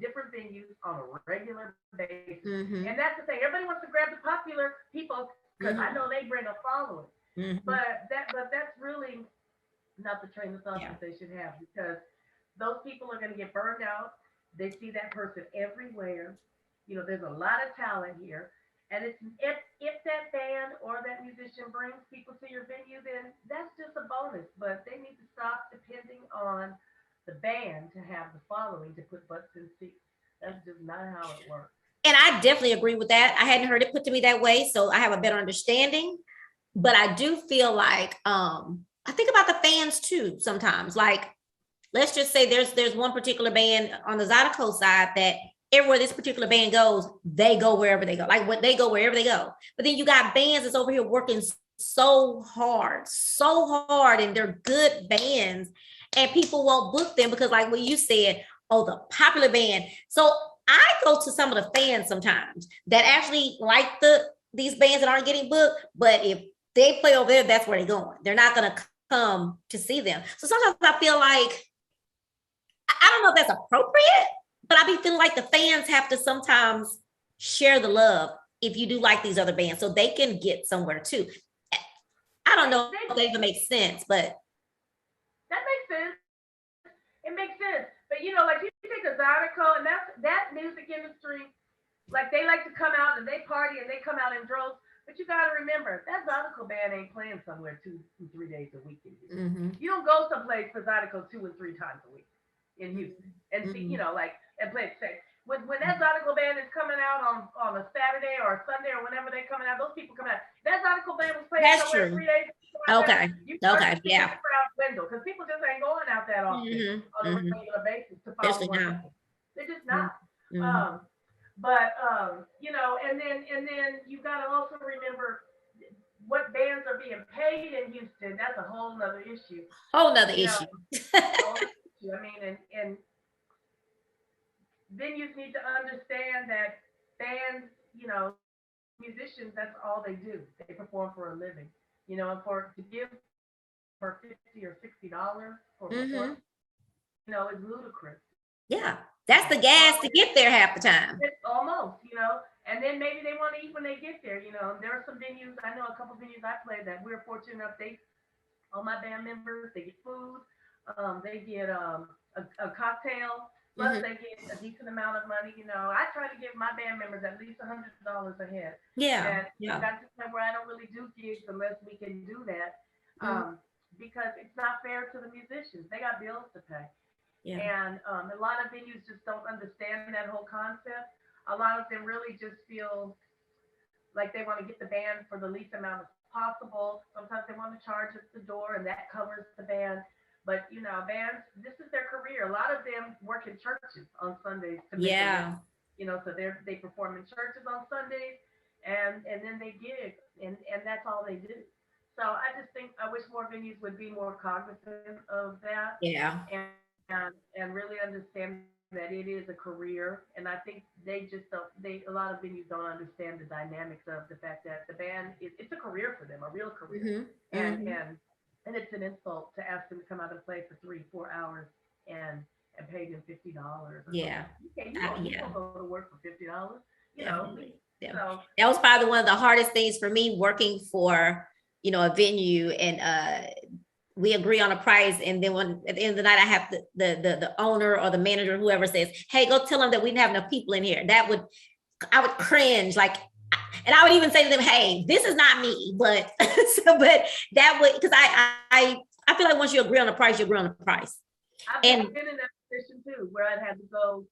[SPEAKER 2] different venues on a regular basis. And that's the thing. Everybody wants to grab the popular people because I know they bring a following. But that's really not the train of thought that they should have because those people are going to get burned out. They see that person everywhere. You know, there's a lot of talent here. And it's if that band or that musician brings people to your venue, then that's just a bonus. But they need to stop depending on the band to have the following to put butts in seats. That's just not how it works.
[SPEAKER 1] And I definitely agree with that. I hadn't heard it put to me that way, so I have a better understanding. But I do feel like I think about the fans too sometimes. Like, let's just say there's one particular band on the Zydeco side that everywhere this particular band goes, they go wherever they go. Like when they go wherever they go. But then you got bands that's over here working so hard, and they're good bands, and people won't book them because, like what you said, oh, the popular band. So I go to some of the fans sometimes that actually like these bands that aren't getting booked, but if they play over there, that's where they're going. They're not going to come to see them. So sometimes I feel like, I don't know if that's appropriate, but I be feeling like the fans have to sometimes share the love if you do like these other bands so they can get somewhere too. I don't know if that even makes sense, but.
[SPEAKER 2] That makes sense. It makes sense. But you know, like you take a Zydeco and that music industry, like they like to come out and they party and they come out in droves. But you got to remember, that Zydeco band ain't playing somewhere 2 and 3 days a week in Houston. You don't go someplace for Zydeco 2 and 3 times a week in Houston and see, you know, like, and play it safe. When that Zydeco band is coming out on a Saturday or a Sunday or whenever they're coming out, those people come out. That Zydeco band was playing somewhere 3 days.
[SPEAKER 1] Okay. Okay. Yeah.
[SPEAKER 2] Because people just ain't going out that often on a regular basis to follow one. They're just not. But and then you gotta also remember what bands are being paid in Houston. That's a whole nother issue.
[SPEAKER 1] Whole nother
[SPEAKER 2] You know,
[SPEAKER 1] issue.
[SPEAKER 2] whole nother issue. I mean, and venues need to understand that bands, musicians, that's all they do. They perform for a living. And for to give for $50 or $60 for a
[SPEAKER 1] Mm-hmm.
[SPEAKER 2] performance, is ludicrous.
[SPEAKER 1] Yeah, that's the gas to get there half the time.
[SPEAKER 2] It's almost. And then maybe they want to eat when they get there. There are some venues, I know a couple venues I played that we're fortunate enough, all my band members, they get food, they get a cocktail, plus
[SPEAKER 1] Mm-hmm.
[SPEAKER 2] they get a decent amount of money. I try to give my band members at least $100 a head.
[SPEAKER 1] Yeah,
[SPEAKER 2] And I
[SPEAKER 1] yeah.
[SPEAKER 2] got to the point where I don't really do gigs unless we can do that,
[SPEAKER 1] Mm-hmm.
[SPEAKER 2] because it's not fair to the musicians. They got bills to pay.
[SPEAKER 1] Yeah.
[SPEAKER 2] And a lot of venues just don't understand that whole concept. A lot of them really just feel like they want to get the band for the least amount as possible. Sometimes they want to charge at the door, and that covers the band. But bands, this is their career. A lot of them work in churches on Sundays to make a living.
[SPEAKER 1] Yeah.
[SPEAKER 2] So they perform in churches on Sundays, and then they gig, and that's all they do. So I just think I wish more venues would be more cognizant of that,
[SPEAKER 1] Yeah.
[SPEAKER 2] and really understand that it is a career. And I think they just don't. A lot of venues don't understand the dynamics of the fact that the band it's a career for them, a real career,
[SPEAKER 1] Mm-hmm.
[SPEAKER 2] and
[SPEAKER 1] Mm-hmm.
[SPEAKER 2] and and it's an insult to ask them to come out and play for 3 4 hours and pay them $50 or something.
[SPEAKER 1] Yeah.
[SPEAKER 2] You
[SPEAKER 1] Yeah.
[SPEAKER 2] don't go to work for $50. You know.
[SPEAKER 1] Definitely. Yeah.
[SPEAKER 2] So
[SPEAKER 1] That was probably one of the hardest things for me working for, a venue, and we agree on a price, and then when at the end of the night I have the owner or the manager, whoever, says, "Hey, go tell them that we didn't have enough people in here." I would cringe, like, and I would even say to them, "Hey, this is not me," but but that would, because I feel like once you agree on the price, you agree on the price.
[SPEAKER 2] I've
[SPEAKER 1] And
[SPEAKER 2] been in that position too, where I'd had to go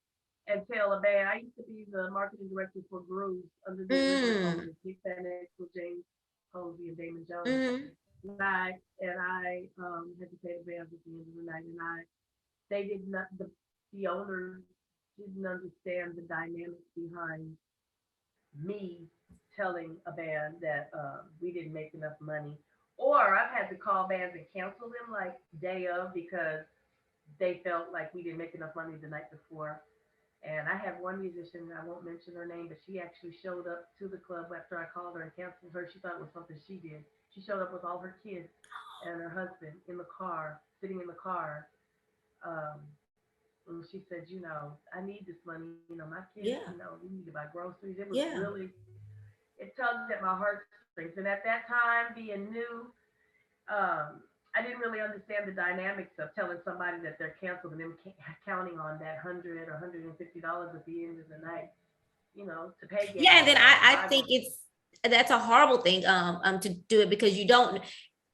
[SPEAKER 2] and tell a band. I used to be the marketing director for Grooves under the original
[SPEAKER 1] mm,
[SPEAKER 2] owners, Nick Van Exel, James Posey, and Damon Jones.
[SPEAKER 1] mm,
[SPEAKER 2] And I had to pay the bands at the end of the night, and they did not the owners didn't understand the dynamics behind me telling a band that we didn't make enough money. Or I've had to call bands and cancel them like day of because they felt like we didn't make enough money the night before. And I have one musician, I won't mention her name, but she actually showed up to the club after I called her and canceled her. She thought it was something she did. She showed up with all her kids and her husband in the car, sitting in the car. Um, and she said, I need this money. My kids,
[SPEAKER 1] yeah,
[SPEAKER 2] we need to buy groceries. It was
[SPEAKER 1] yeah.
[SPEAKER 2] really, it tugged at my heartstrings. And at that time, being new, I didn't really understand the dynamics of telling somebody that they're canceled and them counting on that $100 or $150 at the end of the night, to pay
[SPEAKER 1] Yeah, and
[SPEAKER 2] gas
[SPEAKER 1] then
[SPEAKER 2] or to
[SPEAKER 1] I
[SPEAKER 2] buy
[SPEAKER 1] think
[SPEAKER 2] groceries.
[SPEAKER 1] that's a horrible thing, to do it, because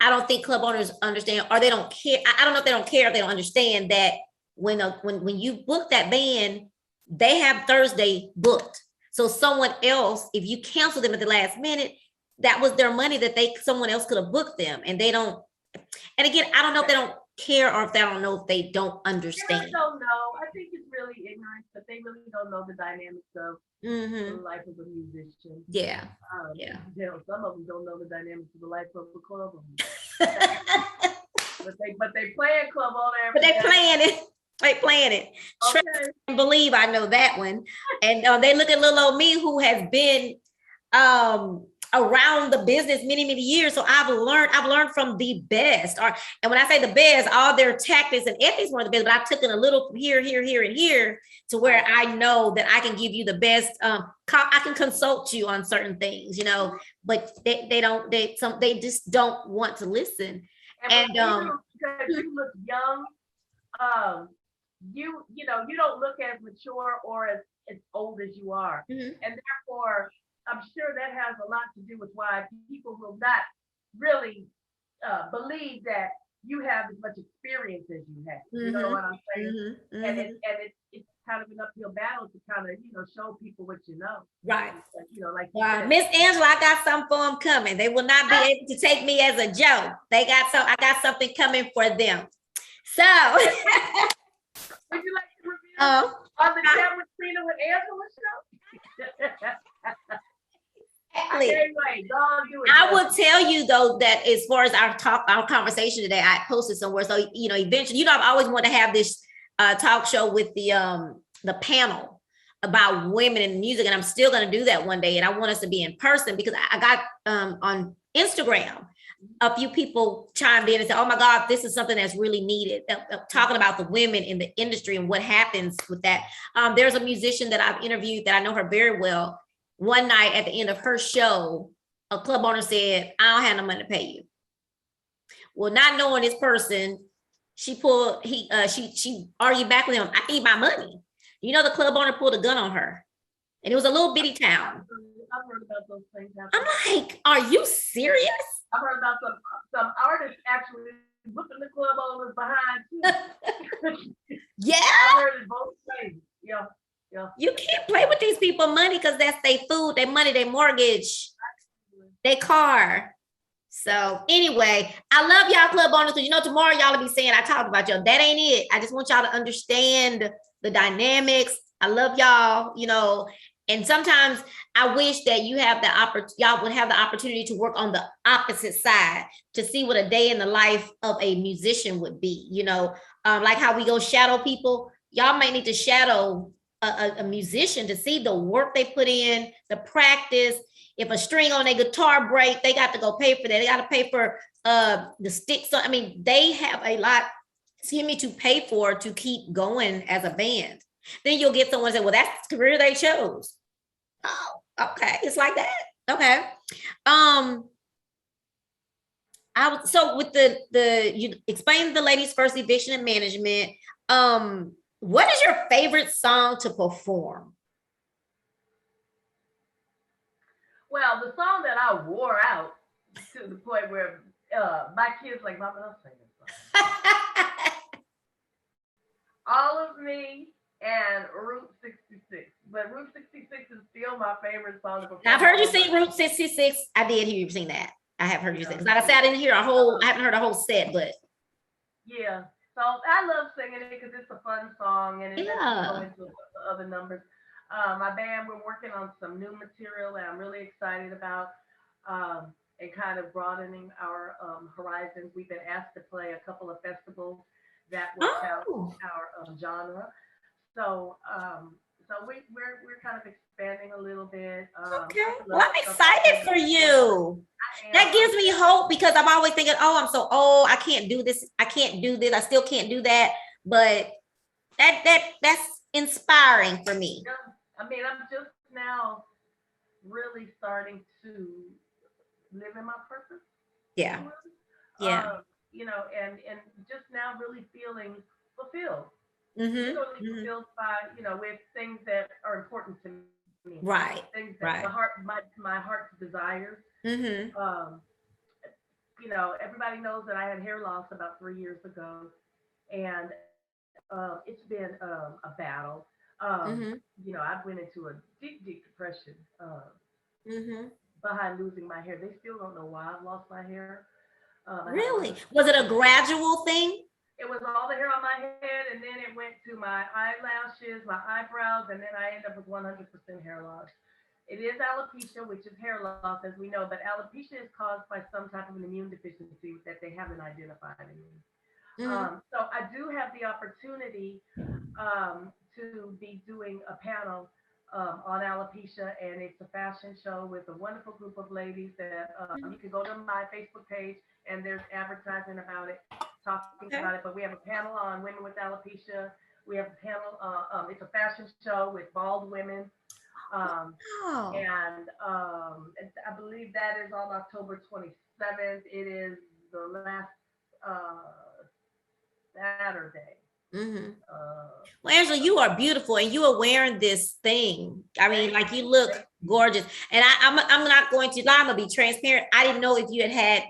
[SPEAKER 1] I don't think club owners understand, or they don't care. I don't know if they don't care, if they don't understand that when you book that band, they have Thursday booked. So someone else, if you cancel them at the last minute, that was their money that someone else could have booked them, and they don't. And again, I don't know if they don't care, or if they don't know, if they don't
[SPEAKER 2] They really
[SPEAKER 1] understand.
[SPEAKER 2] don't know. I think it's really ignorance, but they really don't know the dynamics of the
[SPEAKER 1] Mm-hmm.
[SPEAKER 2] life of a musician.
[SPEAKER 1] Yeah. Yeah.
[SPEAKER 2] Some of them don't know the dynamics of the life of a club owner. But they play a club owner
[SPEAKER 1] But
[SPEAKER 2] every
[SPEAKER 1] they
[SPEAKER 2] day.
[SPEAKER 1] playing it. They playing it. Trust
[SPEAKER 2] Okay.
[SPEAKER 1] and believe, I know that one. And they look at little old me, who has been around the business many, many years. So I've learned from the best. And when I say the best, all their tactics and ethics were the best, but I took it a little from here, here, here, and here, to where I know that I can give you the best. I can consult you on certain things, but they just don't want to listen.
[SPEAKER 2] And
[SPEAKER 1] And
[SPEAKER 2] because you look young, um, you don't look as mature or as old as you are,
[SPEAKER 1] mhm.
[SPEAKER 2] and therefore, I'm sure that has a lot to do with why people will not really believe that you have as much experience as you have. You know
[SPEAKER 1] Mhm,
[SPEAKER 2] what I'm saying?
[SPEAKER 1] mhm,
[SPEAKER 2] And it
[SPEAKER 1] mhm.
[SPEAKER 2] and it's kind of an uphill battle to kind of show people what you know.
[SPEAKER 1] Right.
[SPEAKER 2] Like you said.
[SPEAKER 1] Miss Angela, I got something for them coming. They will not be able to take me as a joke. I got something coming for them. So,
[SPEAKER 2] Would you like to reveal
[SPEAKER 1] um,
[SPEAKER 2] on the chat with Trina with Angela show? Anyway, go on, do it.
[SPEAKER 1] I will tell you though that as far as our conversation today, I posted somewhere. So eventually, I've always wanted to have this talk show with the panel about women in music, and I'm still going to do that one day. And I want us to be in person because I got on Instagram a few people chimed in and said, "Oh my God, this is something that's really needed." Talking about the women in the industry and what happens with that. There's a musician that I've interviewed that I know her very well. One night at the end of her show, a club owner said, "I don't have no money to pay you." Well, not knowing this person, she argued back with him. "I need my money." The club owner pulled a gun on her, and it was a little bitty town.
[SPEAKER 2] I've heard about those things.
[SPEAKER 1] I'm like, are you serious?
[SPEAKER 2] I've heard about some artists actually whipping the club owners behind too.
[SPEAKER 1] Yeah.
[SPEAKER 2] I heard it both ways. Yeah.
[SPEAKER 1] You can't play with these people money because that's their food, their money, their mortgage, their car. So anyway, I love y'all club owners because tomorrow y'all will be saying I talked about y'all. That ain't it. I just want y'all to understand the dynamics. I love y'all, and sometimes I wish that y'all would have the opportunity to work on the opposite side to see what a day in the life of a musician would be, like how we go shadow people. Y'all might need to shadow a musician to see the work they put in, the practice. If a string on their guitar break, they got to go pay for that. They got to pay for the sticks. I mean, they have a lot, to pay for to keep going as a band. Then you'll get someone say, "Well, that's the career they chose." Oh, okay. It's like that. Okay. So with you explained the ladies first eviction and management. What is your favorite song to perform?
[SPEAKER 2] Well, the song that I wore out to the point where my kids like, "Mama, don't sing this song." All of Me and Route 66. But Route 66 is still my favorite song to perform.
[SPEAKER 1] I've heard you sing Route 66. I did hear you sing that. I have heard you sing. Like I said, I didn't hear I haven't heard a whole set, but.
[SPEAKER 2] Yeah. So I love singing it because it's a fun song and it lets you go into other numbers. My band, we're working on some new material that I'm really excited about and kind of broadening our horizons. We've been asked to play a couple of festivals that will count our genre. So we're kind of expanding a little bit.
[SPEAKER 1] Okay. Well, I'm excited for you. That gives me hope because I'm always thinking, "Oh, I'm so old. I can't do this. I can't do this. I still can't do that." But that's inspiring for me.
[SPEAKER 2] Yeah. I mean, I'm just now really starting to live in my purpose.
[SPEAKER 1] Yeah. Yeah.
[SPEAKER 2] And just now really feeling fulfilled.
[SPEAKER 1] Mm-hmm.
[SPEAKER 2] Totally fulfilled by, with things that are important to me.
[SPEAKER 1] Right.
[SPEAKER 2] Things that my heart's desires.
[SPEAKER 1] Mm-hmm.
[SPEAKER 2] Everybody knows that I had hair loss about 3 years ago, and it's been a battle. I went into a deep, deep depression behind losing my hair. They still don't know why I've lost my hair.
[SPEAKER 1] Really? Was it a gradual thing?
[SPEAKER 2] It was all the hair on my head, and then it went to my eyelashes, my eyebrows, and then I ended up with 100% hair loss. It is alopecia, which is hair loss, as we know, but alopecia is caused by some type of an immune deficiency that they haven't identified in me. So I do have the opportunity to be doing a panel on alopecia, and it's a fashion show with a wonderful group of ladies that you can go to my Facebook page, and there's advertising about it, talking about it. But we have a panel on women with alopecia. We have a panel. It's a fashion show with bald women. And I believe that is on October 27th. It is the last Saturday.
[SPEAKER 1] Well, Angela, you are beautiful, and you are wearing this thing. I mean, like, you look gorgeous. And I'm not going to lie. I'm gonna be transparent. I didn't know if you had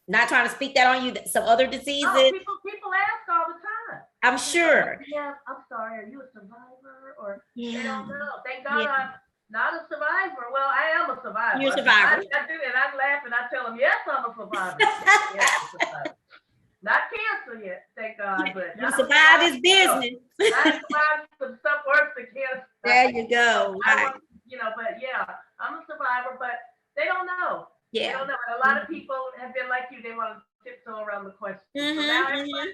[SPEAKER 1] not trying to speak that on you, some other diseases.
[SPEAKER 2] Oh, people ask all the time.
[SPEAKER 1] I'm sure.
[SPEAKER 2] Yeah, I'm sorry. Are you a survivor? Or they don't know. Thank God I'm not a survivor. Well, I am a survivor.
[SPEAKER 1] You're a survivor.
[SPEAKER 2] I do, and I laugh and I tell them, yes, I'm a survivor. Yes, I'm a survivor. Not cancer yet, thank God. But
[SPEAKER 1] you survived this business.
[SPEAKER 2] I survived some worse than cancer.
[SPEAKER 1] There you go.
[SPEAKER 2] I want to They
[SPEAKER 1] Yeah.
[SPEAKER 2] don't know. And a lot of people have been like you. They want to tiptoe around the question. So now everybody,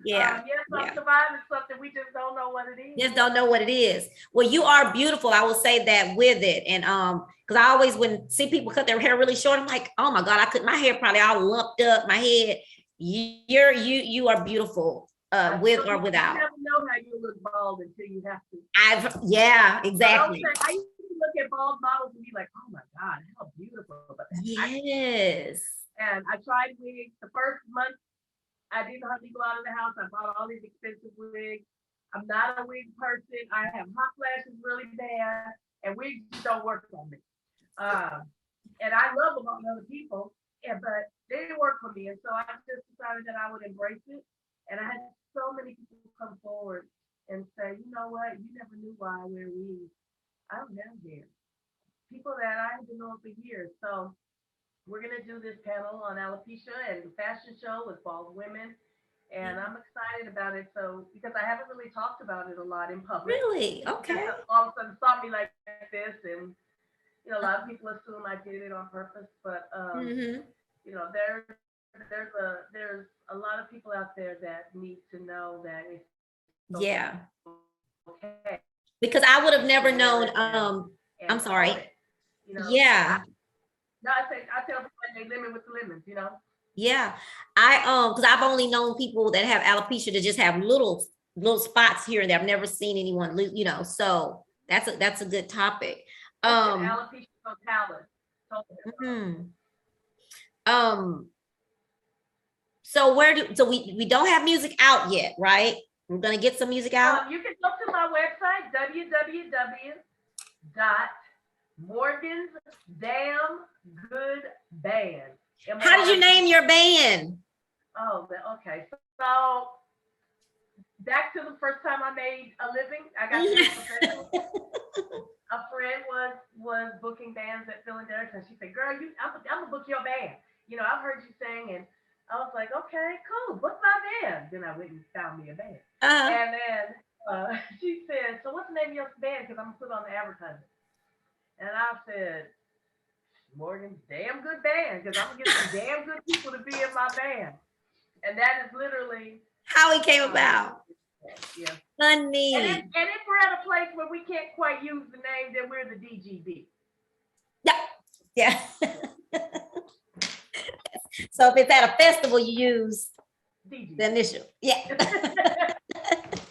[SPEAKER 1] Yeah.
[SPEAKER 2] yes, I'm
[SPEAKER 1] Yeah.
[SPEAKER 2] surviving something. We just don't know what it is.
[SPEAKER 1] Just don't know what it is. Well, you are beautiful. I will say that with it. And because I always when see people cut their hair really short, I'm like, oh my God, I could my hair probably all lumped up, my head. You are beautiful, with or without.
[SPEAKER 2] You never know how you look bald until you have to.
[SPEAKER 1] Yeah,
[SPEAKER 2] So
[SPEAKER 1] exactly.
[SPEAKER 2] I used to look at bald models and be like, oh my God, how beautiful. But
[SPEAKER 1] Yes.
[SPEAKER 2] and I tried wigs. The first month I didn't hardly go out of the house. I bought all these expensive wigs. I'm not a wig person. I have hot flashes really bad, and wigs just don't work on me. And I love them on other people, but they didn't work for me. And so I just decided that I would embrace it. And I had so many people come forward and say, you know what? You never knew why I wear wigs. I don't have hair. People that I have been knowing for years. So we're going to do this panel on alopecia and the fashion show with bald women. And I'm excited about it. So, because I haven't really talked about it a lot in public.
[SPEAKER 1] Really? Okay.
[SPEAKER 2] All of a sudden saw me like this. And, a lot of people assume I did it on purpose. But, there's a lot of people out there that need to know that it's
[SPEAKER 1] Yeah.
[SPEAKER 2] okay.
[SPEAKER 1] Because I would have never known. I'm sorry. Yeah.
[SPEAKER 2] No, I tell people they limit with the lemons.
[SPEAKER 1] Yeah. Because I've only known people that have alopecia to just have little spots here and there. I've never seen anyone so that's a good topic.
[SPEAKER 2] Alopecia totalis.
[SPEAKER 1] Mhm. So we don't have music out yet, right? We're gonna get some music out.
[SPEAKER 2] You can go to my website, www.morgansdamngoodband.
[SPEAKER 1] How did you name your band?
[SPEAKER 2] Oh, okay. So back to the first time I made a living, I got professional. A friend was booking bands at Philadelphia, and she said, "Girl, I'm gonna book your band. I've heard you sing." And I was like, "Okay, cool, book my band." Then I went and found me a band, and then she said, "So what's the name of your band? Because I'm gonna put on the advertisement." And I said, "Morgan's Damn Good Band, because I'm gonna get some damn good people to be in my band." And that is literally
[SPEAKER 1] how it came about.
[SPEAKER 2] Yeah.
[SPEAKER 1] Funny.
[SPEAKER 2] And if we're at a place where we can't quite use the name, then we're the DGB.
[SPEAKER 1] Yeah. So if it's at a festival, you use DGB. The initial. Yeah.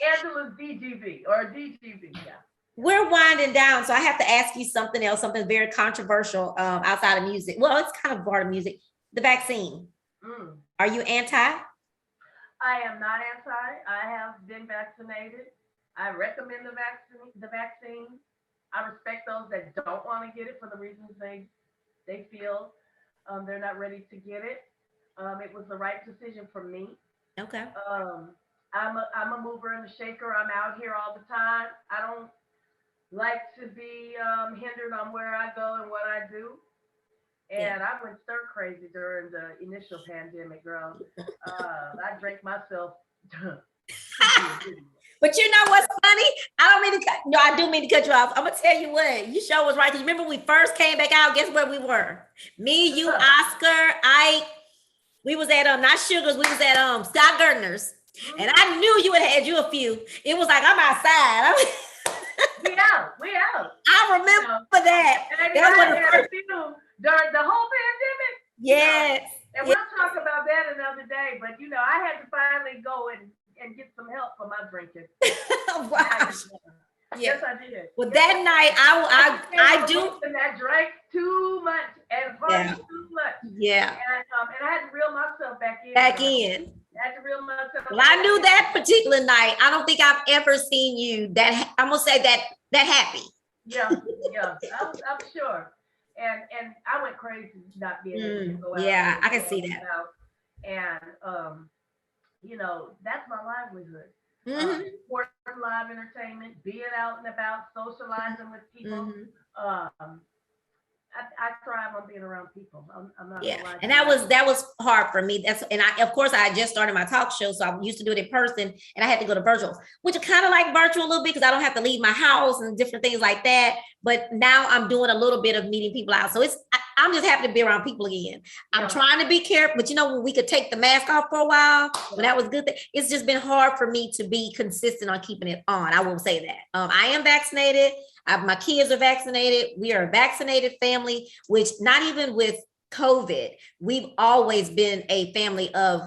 [SPEAKER 2] Angela's DGB or DGB. Yeah.
[SPEAKER 1] We're winding down, so I have to ask you something else, something very controversial outside of music. Well, it's kind of part of music. The vaccine. Are you anti?
[SPEAKER 2] I am not anti. I have been vaccinated. I recommend the vaccine. I respect those that don't want to get it for the reasons they feel they're not ready to get it. It was the right decision for me.
[SPEAKER 1] Okay.
[SPEAKER 2] I'm a mover and a shaker. I'm out here all the time. I don't like to be hindered on where I go and what I do. And I went stir crazy during the initial pandemic, girl. I drank myself.
[SPEAKER 1] But you know what's funny? I do mean to cut you off. I'm gonna tell you what, you sure was right. You remember we first came back out, guess where we were? Me, you, Oscar, we was at not Sugars, we was at Scott Gardner's. And I knew you had you a few. It was like I'm outside.
[SPEAKER 2] We out.
[SPEAKER 1] I remember that.
[SPEAKER 2] That's when during the whole pandemic.
[SPEAKER 1] Yes.
[SPEAKER 2] And we'll talk about that another day. But I had to finally go and get some help for my drinking.
[SPEAKER 1] Wow.
[SPEAKER 2] Yes, I did.
[SPEAKER 1] Well, that night I do.
[SPEAKER 2] And I drank too much and partied too much.
[SPEAKER 1] Yeah.
[SPEAKER 2] And I had to reel myself back in.
[SPEAKER 1] I
[SPEAKER 2] had to reel myself.
[SPEAKER 1] Well, I knew that particular night. I don't think I've ever seen you that. I'm gonna say that happy.
[SPEAKER 2] Yeah. I'm sure. And I went crazy not being able to go out.
[SPEAKER 1] Yeah, I can see that.
[SPEAKER 2] And that's my livelihood. Live entertainment, being out and about, socializing with people. I thrive on being around people. I'm not
[SPEAKER 1] Yeah,
[SPEAKER 2] gonna lie
[SPEAKER 1] and
[SPEAKER 2] to you.
[SPEAKER 1] that was hard for me. That's and I of course I just started my talk show, so I used to do it in person, and I had to go to virtual, which is kind of like virtual a little bit because I don't have to leave my house and different things like that. But now I'm doing a little bit of meeting people out, so I'm just happy to be around people again. I'm
[SPEAKER 2] Yeah.
[SPEAKER 1] trying to be careful, but you know when we could take the mask off for a while, when that was good. It's just been hard for me to be consistent on keeping it on. I will say that. I am vaccinated. My kids are vaccinated. We are a vaccinated family, which not even with COVID, we've always been a family of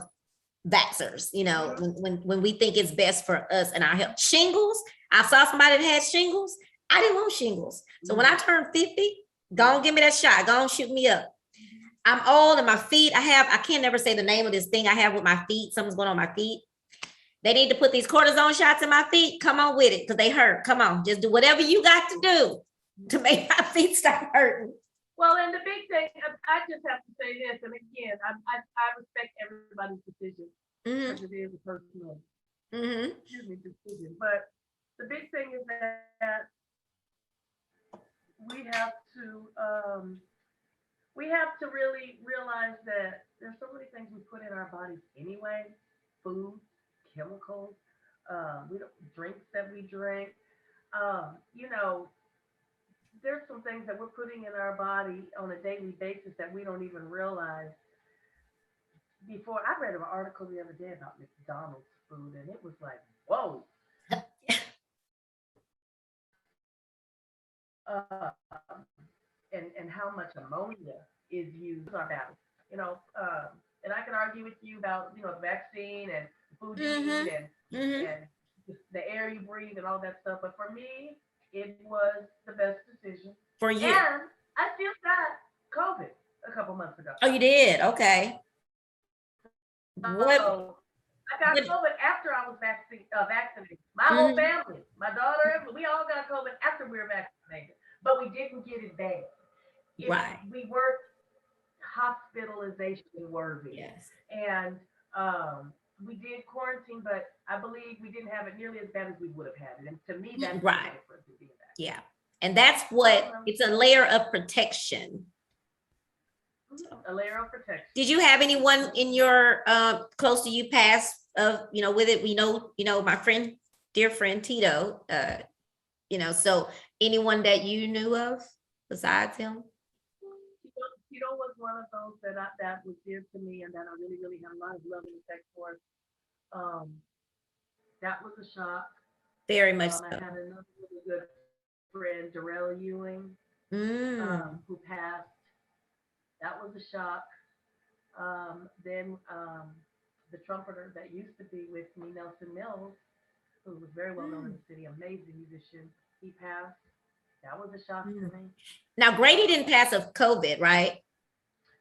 [SPEAKER 1] vaxxers, you know, when we think it's best for us and our health. Shingles, I saw somebody that had shingles. I didn't want shingles. So when I turned 50, go on, give me that shot. Go on, shoot me up. I'm old and my feet, I can't never say the name of this thing I have with my feet. Something's going on my feet. They need to put these cortisone shots in my feet. Come on with it because they hurt. Come on, just do whatever you got to do to make my feet stop hurting.
[SPEAKER 2] Well, and the big thing, I just have to say this, and again, I respect everybody's decision because it is a personal decision. But the big thing is that we have to really realize that there's so many things we put in our bodies anyway, food, chemicals, we don't drinks that we drink, you know, there's some things that we're putting in our body on a daily basis that we don't even realize. Before I read an article the other day about McDonald's food, and it was like, whoa. Uh, and how much ammonia is used in our battle. You know, and I can argue with you about the vaccine and food you eat and the air you breathe and all that stuff. But for me, it was the best decision.
[SPEAKER 1] For you.
[SPEAKER 2] And I still got COVID a couple months ago.
[SPEAKER 1] Oh, you did? Okay. What?
[SPEAKER 2] I got COVID after I was vaccinated. My whole family, my daughter, we all got COVID after we were vaccinated, but we didn't get it bad.
[SPEAKER 1] Right.
[SPEAKER 2] We were hospitalization worthy.
[SPEAKER 1] Yes.
[SPEAKER 2] And we did quarantine, but I believe we didn't have it nearly as bad as we would have had it. And to me, that's
[SPEAKER 1] right. Yeah. And that's what it's a layer of protection.
[SPEAKER 2] A layer of protection.
[SPEAKER 1] Did you have anyone in your close to you pass with it? We know, my friend, dear friend Tito, so anyone that you knew of besides him?
[SPEAKER 2] Tito was one of those that was dear to me and that I really, really had a lot of love and respect for. That was a shock.
[SPEAKER 1] Very much so.
[SPEAKER 2] I had another really good friend, Darrell Ewing, who passed. That was a shock. Then the trumpeter that used to be with me, Nelson Mills, who was very well known in the city, amazing musician, he passed. That was a shock to me.
[SPEAKER 1] Now, Grady didn't pass of COVID, right?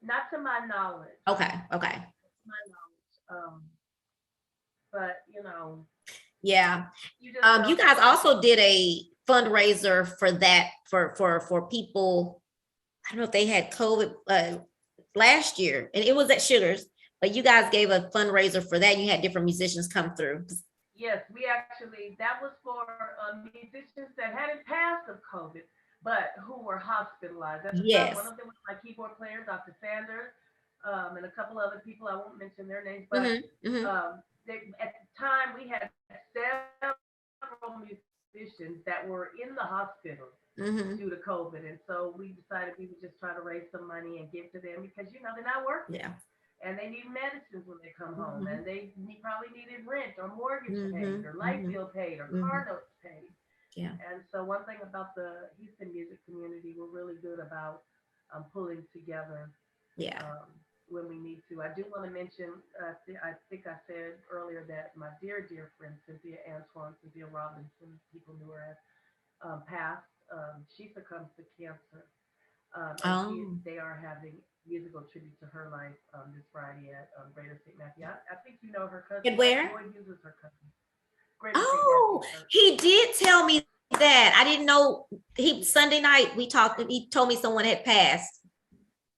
[SPEAKER 2] Not to my knowledge.
[SPEAKER 1] Okay.
[SPEAKER 2] Not to my knowledge. But
[SPEAKER 1] yeah. You guys also did a fundraiser for that for people. I don't know if they had COVID last year, and it was at Sugars, but you guys gave a fundraiser for that. You had different musicians come through.
[SPEAKER 2] Yes, that was for musicians that hadn't passed of COVID, but who were hospitalized.
[SPEAKER 1] Yes.
[SPEAKER 2] One of them was my keyboard player, Dr. Sanders, and a couple other people. I won't mention their names, but at the time we had several musicians that were in the hospital due to COVID, and so we decided we would just try to raise some money and give to them because they're not working.
[SPEAKER 1] Yeah.
[SPEAKER 2] And they need medicines when they come home, and they probably needed rent or mortgage paid or light bill paid or car notes paid.
[SPEAKER 1] Yeah.
[SPEAKER 2] And so one thing about the Houston music community, we're really good about pulling together.
[SPEAKER 1] Yeah.
[SPEAKER 2] When we need to. I do want to mention, I think I said earlier that my dear, dear friend, Cynthia Robinson, people knew her as, passed. She succumbed to cancer. They are having musical tribute to her life this Friday at Greater St. Matthew. I think you know her cousin.
[SPEAKER 1] And where?
[SPEAKER 2] Boyd uses her cousin.
[SPEAKER 1] He did tell me that. I didn't know. Sunday night we talked. He told me someone had passed.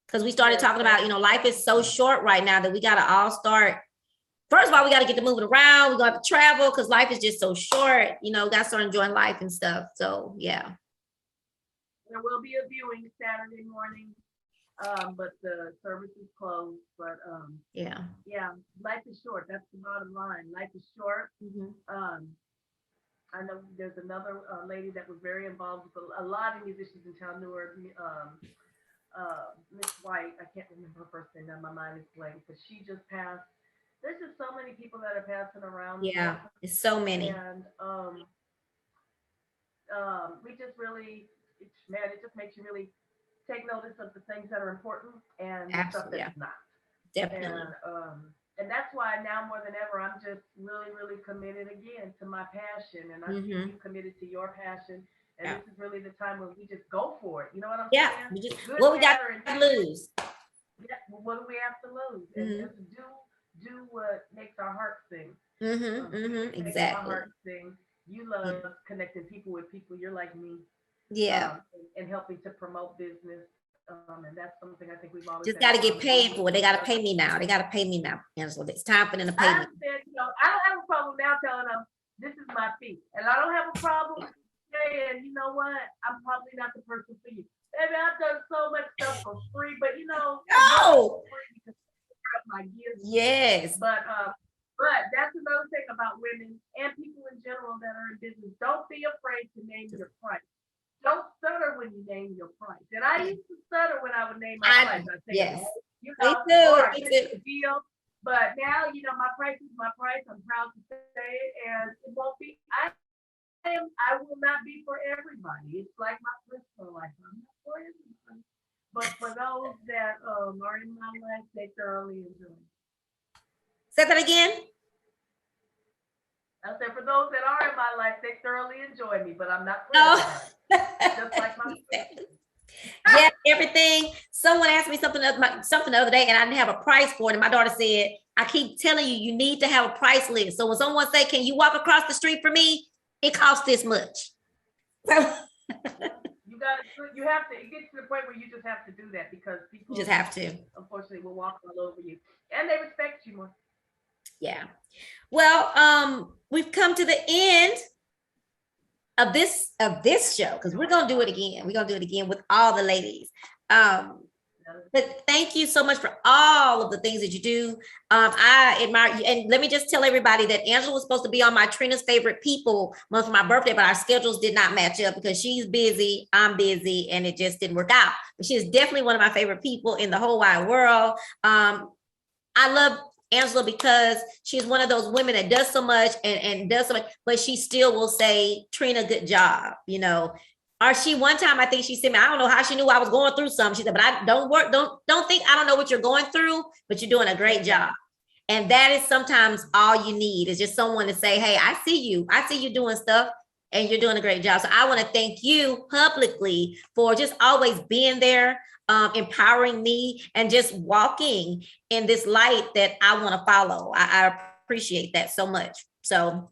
[SPEAKER 1] Because we started talking about, life is so short right now that we got to all start. First of all, we got to get to moving around. We got to travel because life is just so short. Got to start enjoying life and stuff. So, yeah.
[SPEAKER 2] there will be a viewing Saturday morning, but the service is closed. But
[SPEAKER 1] Yeah.
[SPEAKER 2] yeah, life is short. That's the bottom line. Life is short.
[SPEAKER 1] Hmm.
[SPEAKER 2] Um, I know there's another lady that was very involved with a lot of musicians in town knew her. Miss White, I can't remember her first name. Now my mind is blank, but she just passed. There's just so many people that are passing around
[SPEAKER 1] Yeah,
[SPEAKER 2] Milton,
[SPEAKER 1] it's so many.
[SPEAKER 2] and we just really, man, it just makes you really take notice of the things that are important and the stuff
[SPEAKER 1] Absolutely. Yeah,
[SPEAKER 2] that's not.
[SPEAKER 1] definitely.
[SPEAKER 2] And that's why now more than ever, I'm just really, really committed again to my passion, and I see
[SPEAKER 1] Hmm.
[SPEAKER 2] you committed to your passion. And
[SPEAKER 1] Yeah.
[SPEAKER 2] this is really the time when we just go for it. You know what I'm
[SPEAKER 1] Yeah.
[SPEAKER 2] saying?
[SPEAKER 1] We just,
[SPEAKER 2] Good,
[SPEAKER 1] what we got
[SPEAKER 2] bad, or
[SPEAKER 1] to
[SPEAKER 2] indifferent.
[SPEAKER 1] lose.
[SPEAKER 2] Yeah, well, what do we have to lose? And
[SPEAKER 1] Hmm.
[SPEAKER 2] just do what makes our hearts sing.
[SPEAKER 1] Hmm. Hmm.
[SPEAKER 2] Music makes my
[SPEAKER 1] Exactly.
[SPEAKER 2] heart sing. You
[SPEAKER 1] Yeah.
[SPEAKER 2] love connecting people with people. You're like me,
[SPEAKER 1] Yeah.
[SPEAKER 2] and helping to promote business. And that's something I think we've always had in
[SPEAKER 1] Just got to
[SPEAKER 2] common.
[SPEAKER 1] get
[SPEAKER 2] We need
[SPEAKER 1] paid
[SPEAKER 2] each
[SPEAKER 1] for it. They got to
[SPEAKER 2] other.
[SPEAKER 1] pay me now. They got to pay me now, Angela. It's time for them to pay
[SPEAKER 2] I
[SPEAKER 1] me.
[SPEAKER 2] understand, I don't have a problem now telling them this is my fee. And I don't have a problem saying, you know what, I'm probably not the person for you. Baby, I've done so much stuff for free, but it wasn't
[SPEAKER 1] Oh,
[SPEAKER 2] for free because of my gifts.
[SPEAKER 1] yes.
[SPEAKER 2] But that's another thing about women and people in general that are in business. Don't be afraid to name your price. Don't stutter when you name your price. And I used to stutter when I would name my price. I say,
[SPEAKER 1] Yes.
[SPEAKER 2] oh,
[SPEAKER 1] Me too.
[SPEAKER 2] or I
[SPEAKER 1] Me
[SPEAKER 2] get
[SPEAKER 1] too.
[SPEAKER 2] the deal. But now, my price is my price. I'm proud to say it, and it won't be. I will not be for everybody. It's like my personal life. I'm not for everybody. But for those that are in my life, they thoroughly enjoy.
[SPEAKER 1] Say that again.
[SPEAKER 2] I said, for those that are in my life, they thoroughly enjoy me, but I'm not for
[SPEAKER 1] Oh.
[SPEAKER 2] everybody. Just like my
[SPEAKER 1] Yeah, everything. Someone asked me something the other day, and I didn't have a price for it. And my daughter said, "I keep telling you, you need to have a price list. So when someone say, 'Can you walk across the street for me?' It costs this much." So
[SPEAKER 2] you have to. It gets to the point where you just have to do that because
[SPEAKER 1] you just
[SPEAKER 2] people,
[SPEAKER 1] have to.
[SPEAKER 2] unfortunately, will walk all over you, and they respect you more.
[SPEAKER 1] Yeah. Well, we've come to the end of this show because we're gonna do it again. We're gonna do it again with all the ladies. Um, but thank you so much for all of the things that you do. I admire you. And let me just tell everybody that Angela was supposed to be on my Trina's Favorite People month for my birthday, but our schedules did not match up because she's busy, I'm busy, and it just didn't work out. But she is definitely one of my favorite people in the whole wide world. I love Angela because she's one of those women that does so much and does so much, but she still will say, "Trina, good job," Or she one time, I think she said me, I don't know how she knew I was going through something. She said, "But I don't think I don't know what you're going through, but you're doing a great job." And that is sometimes all you need is just someone to say, "Hey, I see you. I see you doing stuff and you're doing a great job." So I want to thank you publicly for just always being there, empowering me and just walking in this light that I want to follow. I appreciate that so much. So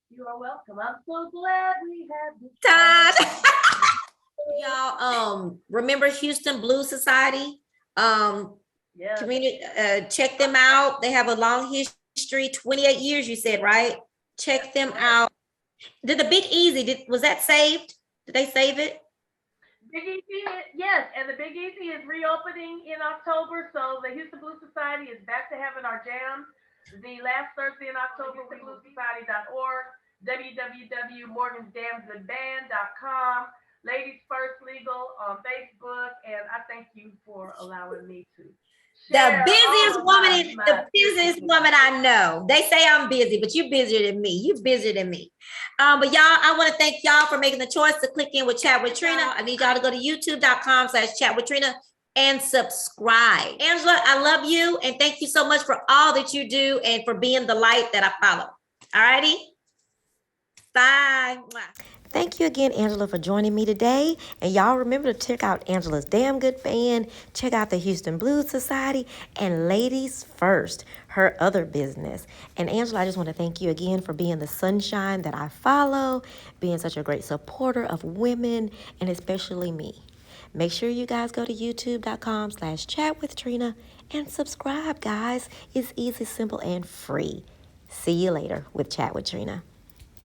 [SPEAKER 2] you are welcome. I'm so glad we had this
[SPEAKER 1] Todd. Y'all remember Houston Blues Society?
[SPEAKER 2] Yeah.
[SPEAKER 1] Community, check them out. They have a long history, 28 years, you said, right? Check them out. Did the Big Easy, was that saved? Did they save it?
[SPEAKER 2] Big Easy, yes, and the Big Easy is reopening in October, so the Houston Blues Society is back to having our jams. The last Thursday in October, HoustonBluesSociety.org, www.morgansdamngoodband.com, Ladies First Legal on Facebook, and I thank you for allowing me to
[SPEAKER 1] The busiest woman I know. They say I'm busy, but you're busier than me. You're busier than me. But y'all, I want to thank y'all for making the choice to click in with Chat with Trina. I need y'all to go to youtube.com/Chat with Trina and subscribe. Angela, I love you and thank you so much for all that you do and for being the light that I follow. All righty. Bye. Thank you again, Angela, for joining me today. And y'all remember to check out Angela's Damn Good Band, check out the Houston Blues Society, and Ladies First, her other business. And Angela, I just want to thank you again for being the sunshine that I follow, being such a great supporter of women, and especially me. Make sure you guys go to youtube.com/Chat with Trina and subscribe, guys. It's easy, simple, and free. See you later with Chat with Trina.